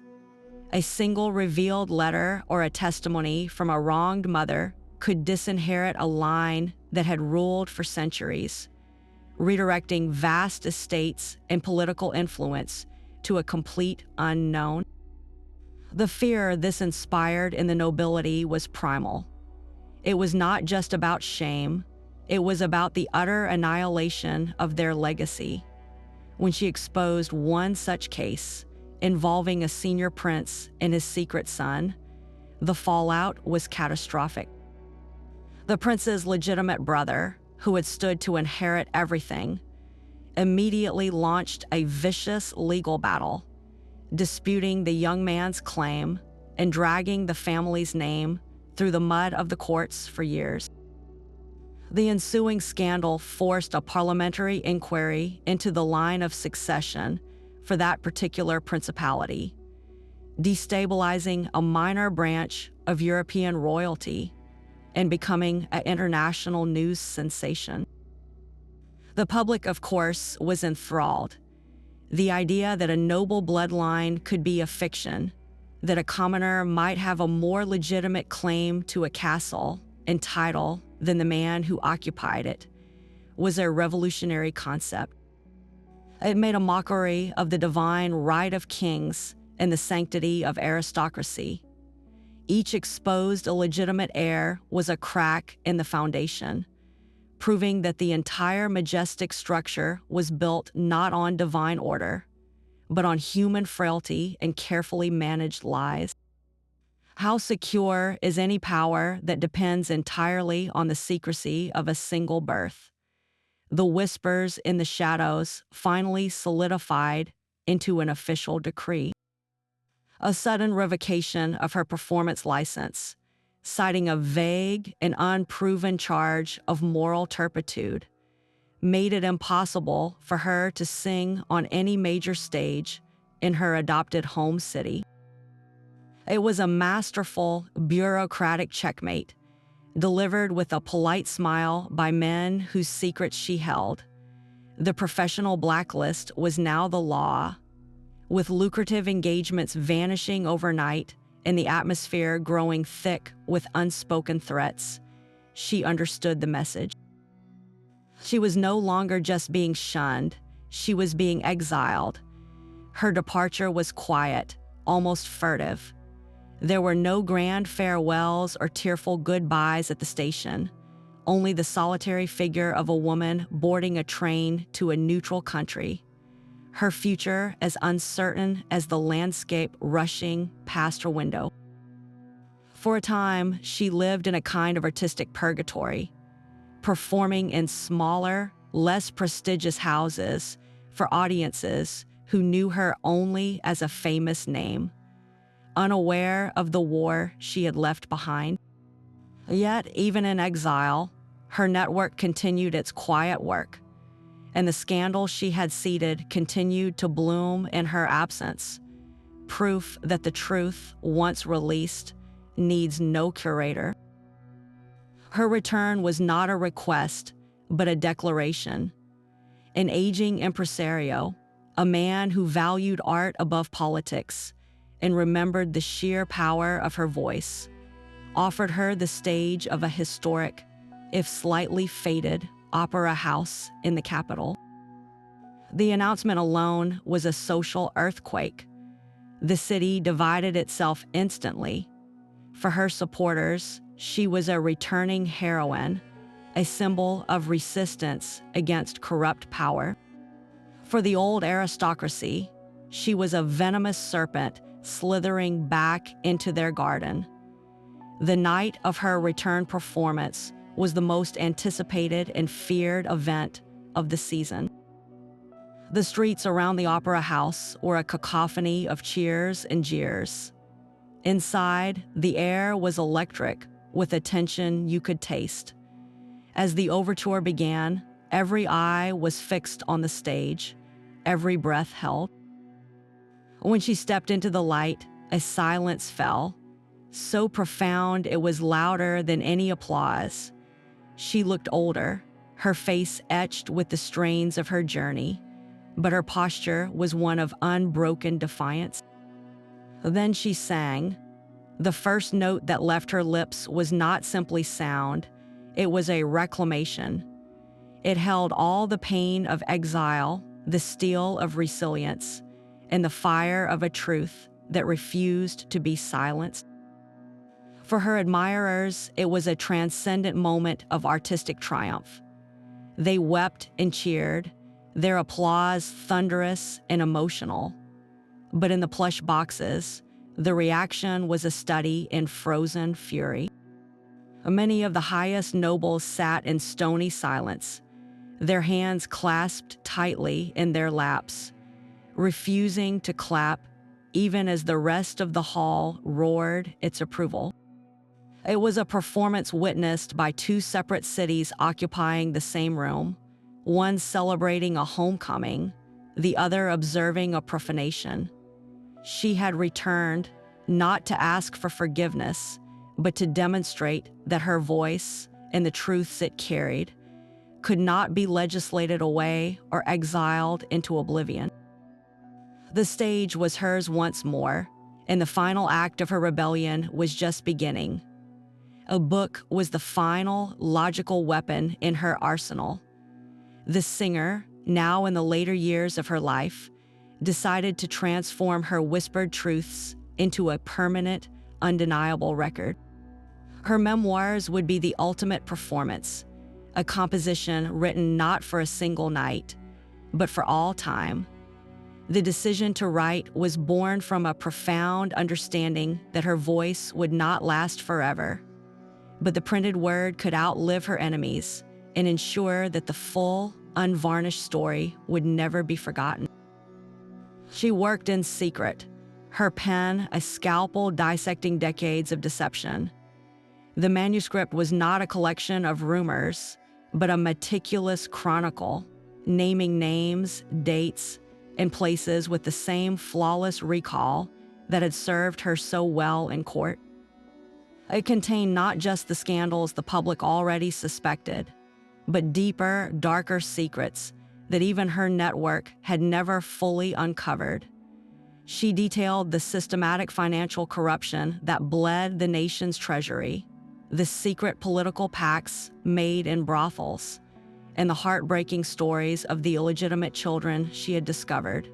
A single revealed letter or a testimony from a wronged mother could disinherit a line that had ruled for centuries, redirecting vast estates and political influence to a complete unknown. The fear this inspired in the nobility was primal. It was not just about shame, it was about the utter annihilation of their legacy. When she exposed one such case, involving a senior prince and his secret son, the fallout was catastrophic. The prince's legitimate brother, who had stood to inherit everything, immediately launched a vicious legal battle, disputing the young man's claim and dragging the family's name through the mud of the courts for years. The ensuing scandal forced a parliamentary inquiry into the line of succession for that particular principality, destabilizing a minor branch of European royalty and becoming an international news sensation. The public, of course, was enthralled. The idea that a noble bloodline could be a fiction, that a commoner might have a more legitimate claim to a castle and title than the man who occupied it, was a revolutionary concept. It made a mockery of the divine right of kings and the sanctity of aristocracy. Each exposed illegitimate heir was a crack in the foundation, proving that the entire majestic structure was built not on divine order, but on human frailty and carefully managed lies. How secure is any power that depends entirely on the secrecy of a single birth? The whispers in the shadows finally solidified into an official decree. A sudden revocation of her performance license, citing a vague and unproven charge of moral turpitude, made it impossible for her to sing on any major stage in her adopted home city. It was a masterful, bureaucratic checkmate, delivered with a polite smile by men whose secrets she held. The professional blacklist was now the law, with lucrative engagements vanishing overnight and the atmosphere growing thick with unspoken threats. She understood the message. She was no longer just being shunned, she was being exiled. Her departure was quiet, almost furtive. There were no grand farewells or tearful goodbyes at the station, only the solitary figure of a woman boarding a train to a neutral country, her future as uncertain as the landscape rushing past her window. For a time, she lived in a kind of artistic purgatory, performing in smaller, less prestigious houses for audiences who knew her only as a famous name, unaware of the war she had left behind. Yet, even in exile, her network continued its quiet work, and the scandal she had seeded continued to bloom in her absence, proof that the truth, once released, needs no curator. Her return was not a request, but a declaration. An aging impresario, a man who valued art above politics and remembered the sheer power of her voice, offered her the stage of a historic, if slightly faded, opera house in the capital. The announcement alone was a social earthquake. The city divided itself instantly. For her supporters, she was a returning heroine, a symbol of resistance against corrupt power. For the old aristocracy, she was a venomous serpent slithering back into their garden. The night of her return performance was the most anticipated and feared event of the season. The streets around the opera house were a cacophony of cheers and jeers. Inside, the air was electric with a tension you could taste. As the overture began, every eye was fixed on the stage, every breath held. When she stepped into the light, a silence fell, so profound it was louder than any applause. She looked older, her face etched with the strains of her journey, but her posture was one of unbroken defiance. Then she sang. The first note that left her lips was not simply sound, it was a reclamation. It held all the pain of exile, the steel of resilience, and the fire of a truth that refused to be silenced. For her admirers, it was a transcendent moment of artistic triumph. They wept and cheered, their applause thunderous and emotional. But in the plush boxes, the reaction was a study in frozen fury. Many of the highest nobles sat in stony silence, their hands clasped tightly in their laps, refusing to clap even as the rest of the hall roared its approval. It was a performance witnessed by two separate cities occupying the same room, one celebrating a homecoming, the other observing a profanation. She had returned not to ask for forgiveness, but to demonstrate that her voice and the truths it carried could not be legislated away or exiled into oblivion. The stage was hers once more, and the final act of her rebellion was just beginning. A book was the final logical weapon in her arsenal. The singer, now in the later years of her life, decided to transform her whispered truths into a permanent, undeniable record. Her memoirs would be the ultimate performance, a composition written not for a single night, but for all time. The decision to write was born from a profound understanding that her voice would not last forever, but the printed word could outlive her enemies and ensure that the full, unvarnished story would never be forgotten. She worked in secret, her pen a scalpel dissecting decades of deception. The manuscript was not a collection of rumors, but a meticulous chronicle, naming names, dates, and places with the same flawless recall that had served her so well in court. It contained not just the scandals the public already suspected, but deeper, darker secrets that even her network had never fully uncovered. She detailed the systematic financial corruption that bled the nation's treasury, the secret political pacts made in brothels, and the heartbreaking stories of the illegitimate children she had discovered,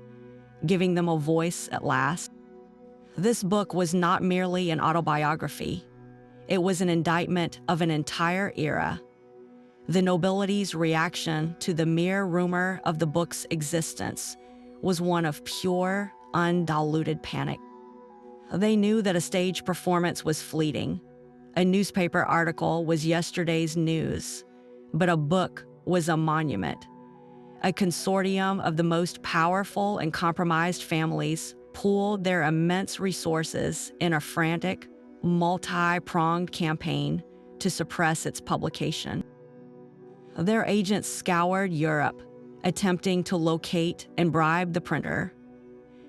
giving them a voice at last. This book was not merely an autobiography. It was an indictment of an entire era. The nobility's reaction to the mere rumor of the book's existence was one of pure, undiluted panic. They knew that a stage performance was fleeting. A newspaper article was yesterday's news, but a book was a monument. A consortium of the most powerful and compromised families pooled their immense resources in a frantic, multi-pronged campaign to suppress its publication. Their agents scoured Europe, attempting to locate and bribe the printer.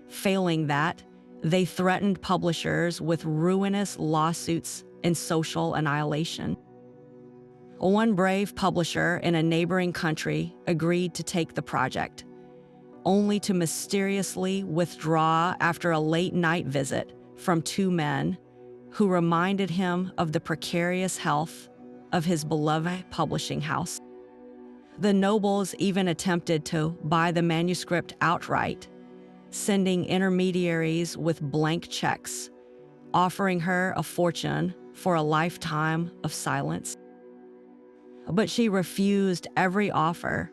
Failing that, they threatened publishers with ruinous lawsuits and social annihilation. One brave publisher in a neighboring country agreed to take the project, only to mysteriously withdraw after a late-night visit from two men who reminded him of the precarious health of his beloved publishing house. The nobles even attempted to buy the manuscript outright, sending intermediaries with blank checks, offering her a fortune for a lifetime of silence. But she refused every offer.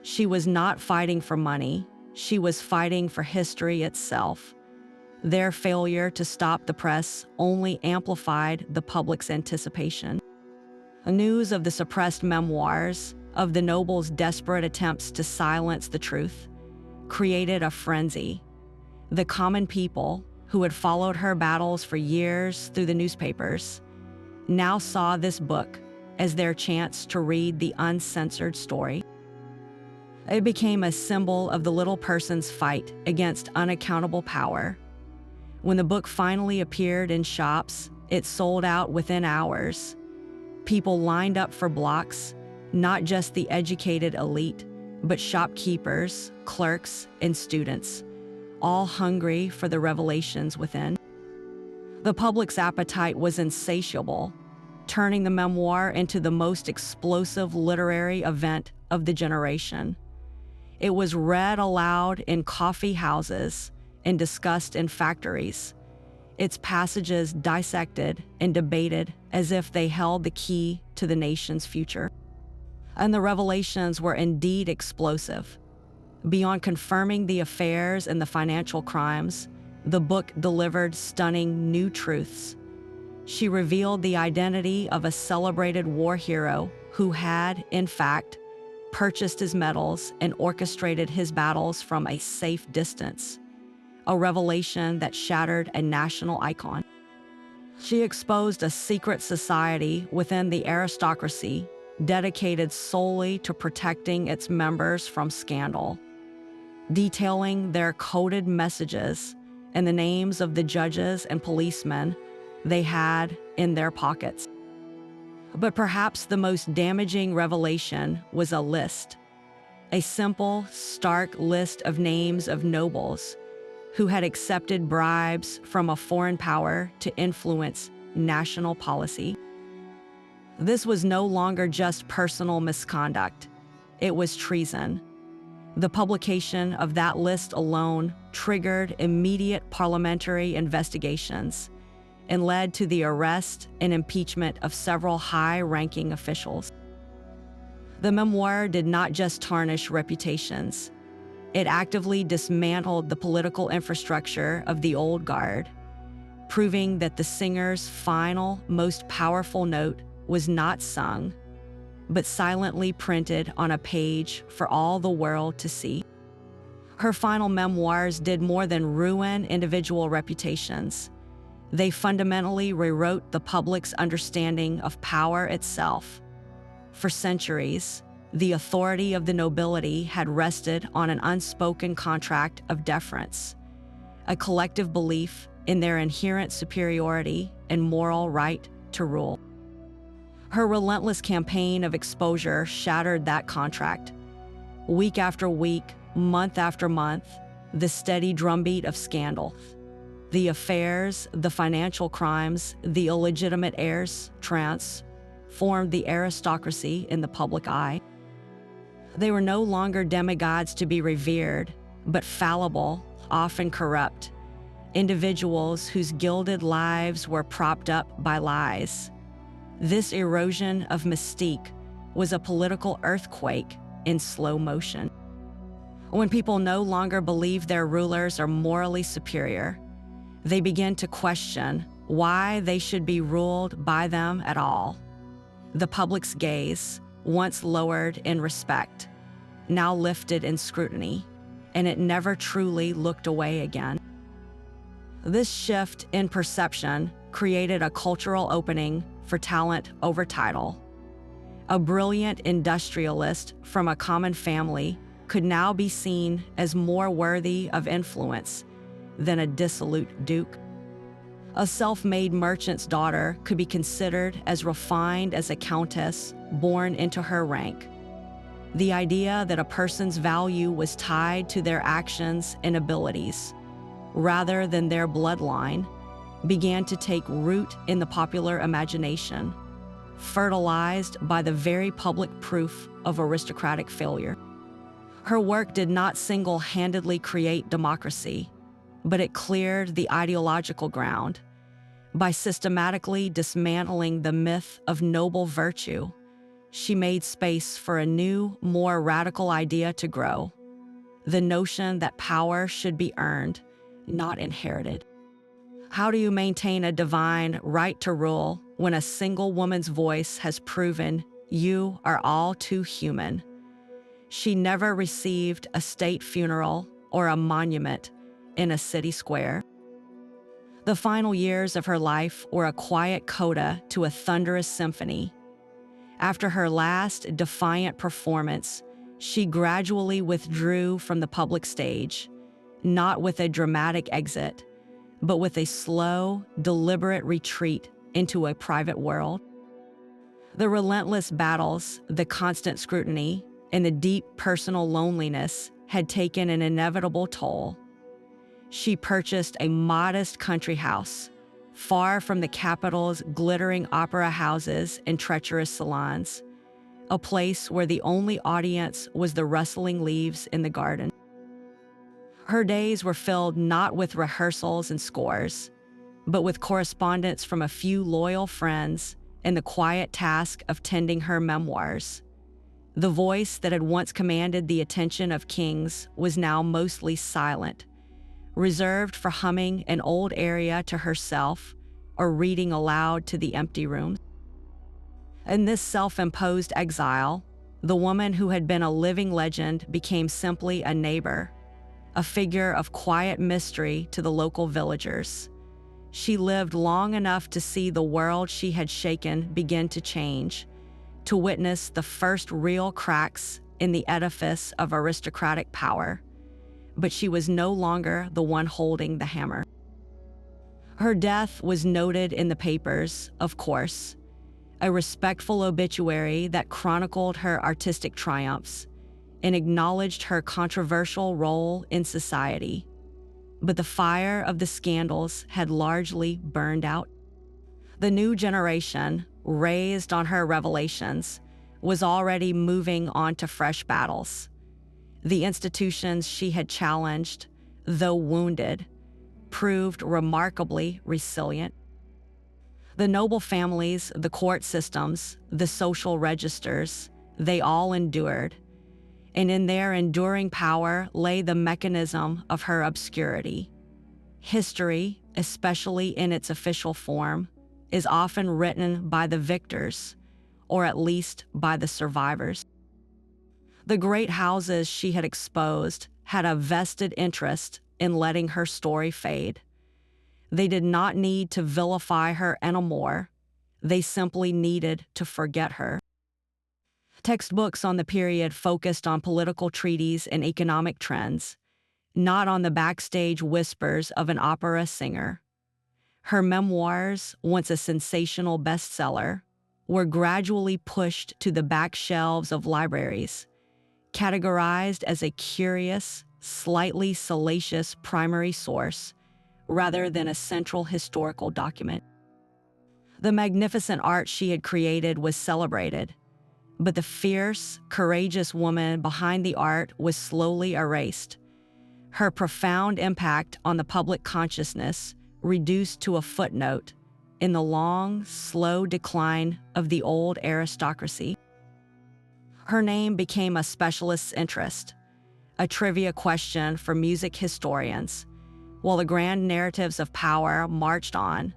She was not fighting for money. She was fighting for history itself. Their failure to stop the press only amplified the public's anticipation. News of the suppressed memoirs, of the nobles' desperate attempts to silence the truth, created a frenzy. The common people, who had followed her battles for years through the newspapers, now saw this book as their chance to read the uncensored story. It became a symbol of the little person's fight against unaccountable power. When the book finally appeared in shops, it sold out within hours. People lined up for blocks, not just the educated elite, but shopkeepers, clerks, and students, all hungry for the revelations within. The public's appetite was insatiable, turning the memoir into the most explosive literary event of the generation. It was read aloud in coffee houses and discussed in factories, its passages dissected and debated as if they held the key to the nation's future. And the revelations were indeed explosive. Beyond confirming the affairs and the financial crimes, the book delivered stunning new truths. She revealed the identity of a celebrated war hero who had, in fact, purchased his medals, and orchestrated his battles from a safe distance, a revelation that shattered a national icon. She exposed a secret society within the aristocracy dedicated solely to protecting its members from scandal, detailing their coded messages and the names of the judges and policemen they had in their pockets. But perhaps the most damaging revelation was a list, a simple, stark list of names of nobles who had accepted bribes from a foreign power to influence national policy. This was no longer just personal misconduct. It was treason. The publication of that list alone triggered immediate parliamentary investigations and led to the arrest and impeachment of several high-ranking officials. The memoir did not just tarnish reputations. It actively dismantled the political infrastructure of the old guard, proving that the singer's final, most powerful note was not sung, but silently printed on a page for all the world to see. Her final memoirs did more than ruin individual reputations. They fundamentally rewrote the public's understanding of power itself. For centuries, the authority of the nobility had rested on an unspoken contract of deference, a collective belief in their inherent superiority and moral right to rule. Her relentless campaign of exposure shattered that contract. Week after week, month after month, the steady drumbeat of scandal, the affairs, the financial crimes, the illegitimate heirs, transformed the aristocracy in the public eye. They were no longer demigods to be revered, but fallible, often corrupt, individuals whose gilded lives were propped up by lies. This erosion of mystique was a political earthquake in slow motion. When people no longer believe their rulers are morally superior, they begin to question why they should be ruled by them at all. The public's gaze, once lowered in respect, now lifted in scrutiny, and it never truly looked away again. This shift in perception created a cultural opening for talent over title. A brilliant industrialist from a common family could now be seen as more worthy of influence than a dissolute duke. A self-made merchant's daughter could be considered as refined as a countess born into her rank. The idea that a person's value was tied to their actions and abilities, rather than their bloodline, began to take root in the popular imagination, fertilized by the very public proof of aristocratic failure. Her work did not single-handedly create democracy, but it cleared the ideological ground. By systematically dismantling the myth of noble virtue, she made space for a new, more radical idea to grow: the notion that power should be earned, not inherited. How do you maintain a divine right to rule when a single woman's voice has proven you are all too human? She never received a state funeral or a monument in a city square. The final years of her life were a quiet coda to a thunderous symphony. After her last defiant performance, she gradually withdrew from the public stage, not with a dramatic exit, but with a slow, deliberate retreat into a private world. The relentless battles, the constant scrutiny, and the deep personal loneliness had taken an inevitable toll. She purchased a modest country house, far from the capital's glittering opera houses and treacherous salons, a place where the only audience was the rustling leaves in the garden. Her days were filled not with rehearsals and scores, but with correspondence from a few loyal friends and the quiet task of tending her memoirs. The voice that had once commanded the attention of kings was now mostly silent, reserved for humming an old aria to herself or reading aloud to the empty room. In this self-imposed exile, The woman who had been a living legend became simply a neighbor, a figure of quiet mystery to the local villagers. She lived long enough to see the world she had shaken begin to change, to witness the first real cracks in the edifice of aristocratic power. But she was no longer the one holding the hammer. Her death was noted in the papers, of course, a respectful obituary that chronicled her artistic triumphs and acknowledged her controversial role in society. But the fire of the scandals had largely burned out. The new generation, raised on her revelations, was already moving on to fresh battles. The institutions she had challenged, though wounded, proved remarkably resilient. The noble families, the court systems, the social registers, they all endured. And in their enduring power lay the mechanism of her obscurity. History, especially in its official form, is often written by the victors, or at least by the survivors. The great houses she had exposed had a vested interest in letting her story fade. They did not need to vilify her anymore. They simply needed to forget her. Textbooks on the period focused on political treaties and economic trends, not on the backstage whispers of an opera singer. Her memoirs, once a sensational bestseller, were gradually pushed to the back shelves of libraries, categorized as a curious, slightly salacious primary source rather than a central historical document. The magnificent art she had created was celebrated, but the fierce, courageous woman behind the art was slowly erased. Her profound impact on the public consciousness reduced to a footnote in the long, slow decline of the old aristocracy. Her name became a specialist's interest, a trivia question for music historians, while the grand narratives of power marched on,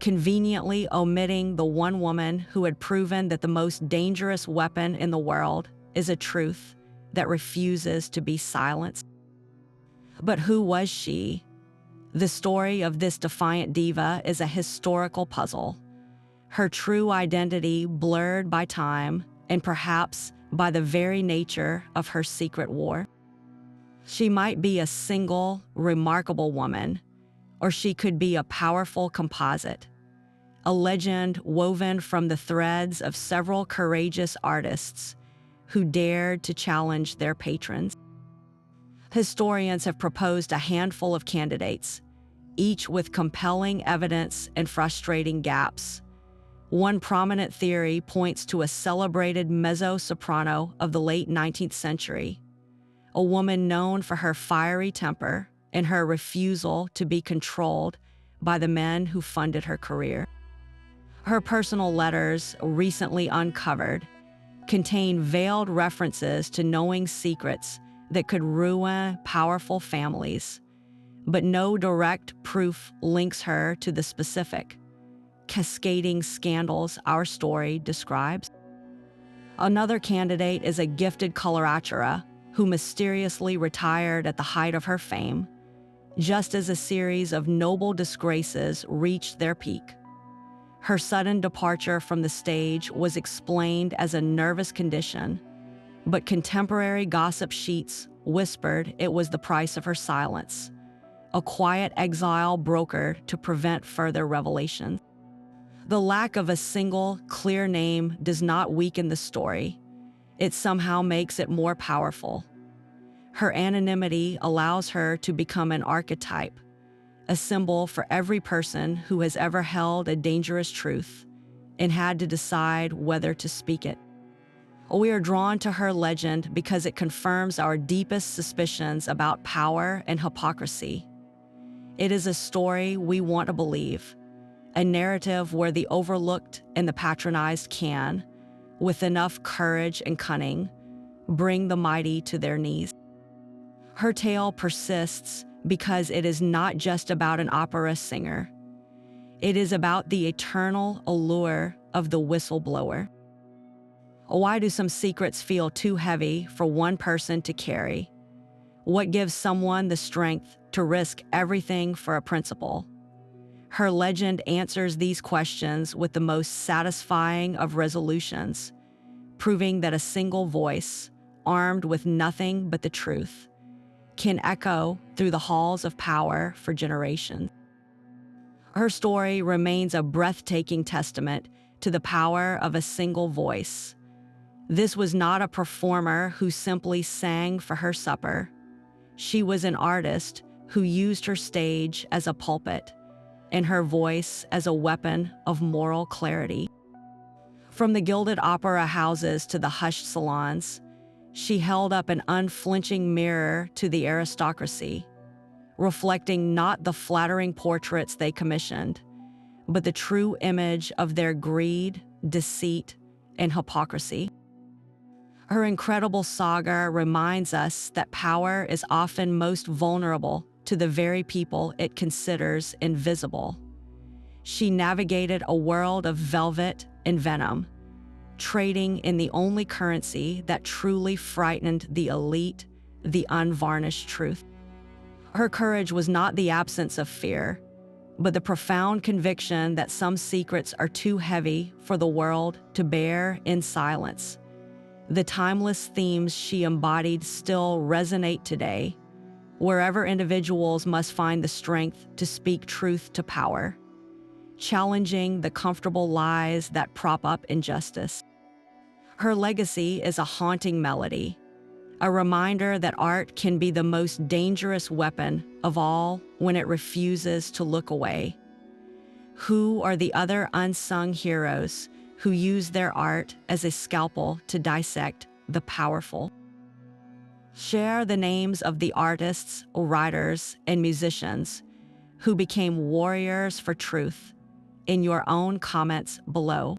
conveniently omitting the one woman who had proven that the most dangerous weapon in the world is a truth that refuses to be silenced. But who was she? The story of this defiant diva is a historical puzzle, her true identity blurred by time and perhaps by the very nature of her secret war. She might be a single, remarkable woman, or she could be a powerful composite, a legend woven from the threads of several courageous artists who dared to challenge their patrons. Historians have proposed a handful of candidates, each with compelling evidence and frustrating gaps. One prominent theory points to a celebrated mezzo-soprano of the late 19th century, a woman known for her fiery temper and her refusal to be controlled by the men who funded her career. Her personal letters, recently uncovered, contain veiled references to knowing secrets that could ruin powerful families, but no direct proof links her to the specific, cascading scandals our story describes. Another candidate is a gifted coloratura who mysteriously retired at the height of her fame, just as a series of noble disgraces reached their peak. Her sudden departure from the stage was explained as a nervous condition, but contemporary gossip sheets whispered it was the price of her silence, a quiet exile brokered to prevent further revelation. The lack of a single, clear name does not weaken the story. It somehow makes it more powerful. Her anonymity allows her to become an archetype, a symbol for every person who has ever held a dangerous truth and had to decide whether to speak it. We are drawn to her legend because it confirms our deepest suspicions about power and hypocrisy. It is a story we want to believe, a narrative where the overlooked and the patronized can, with enough courage and cunning, bring the mighty to their knees. Her tale persists because it is not just about an opera singer. It is about the eternal allure of the whistleblower. Why do some secrets feel too heavy for one person to carry? What gives someone the strength to risk everything for a principle? Her legend answers these questions with the most satisfying of resolutions, proving that a single voice, armed with nothing but the truth, can echo through the halls of power for generations. Her story remains a breathtaking testament to the power of a single voice. This was not a performer who simply sang for her supper. She was an artist who used her stage as a pulpit and her voice as a weapon of moral clarity. From the gilded opera houses to the hushed salons, she held up an unflinching mirror to the aristocracy, reflecting not the flattering portraits they commissioned, but the true image of their greed, deceit, and hypocrisy. Her incredible saga reminds us that power is often most vulnerable to the very people it considers invisible. She navigated a world of velvet and venom, trading in the only currency that truly frightened the elite, the unvarnished truth. Her courage was not the absence of fear, but the profound conviction that some secrets are too heavy for the world to bear in silence. The timeless themes she embodied still resonate today, wherever individuals must find the strength to speak truth to power, challenging the comfortable lies that prop up injustice. Her legacy is a haunting melody, a reminder that art can be the most dangerous weapon of all when it refuses to look away. Who are the other unsung heroes who use their art as a scalpel to dissect the powerful? Share the names of the artists, writers, and musicians who became warriors for truth in your own comments below.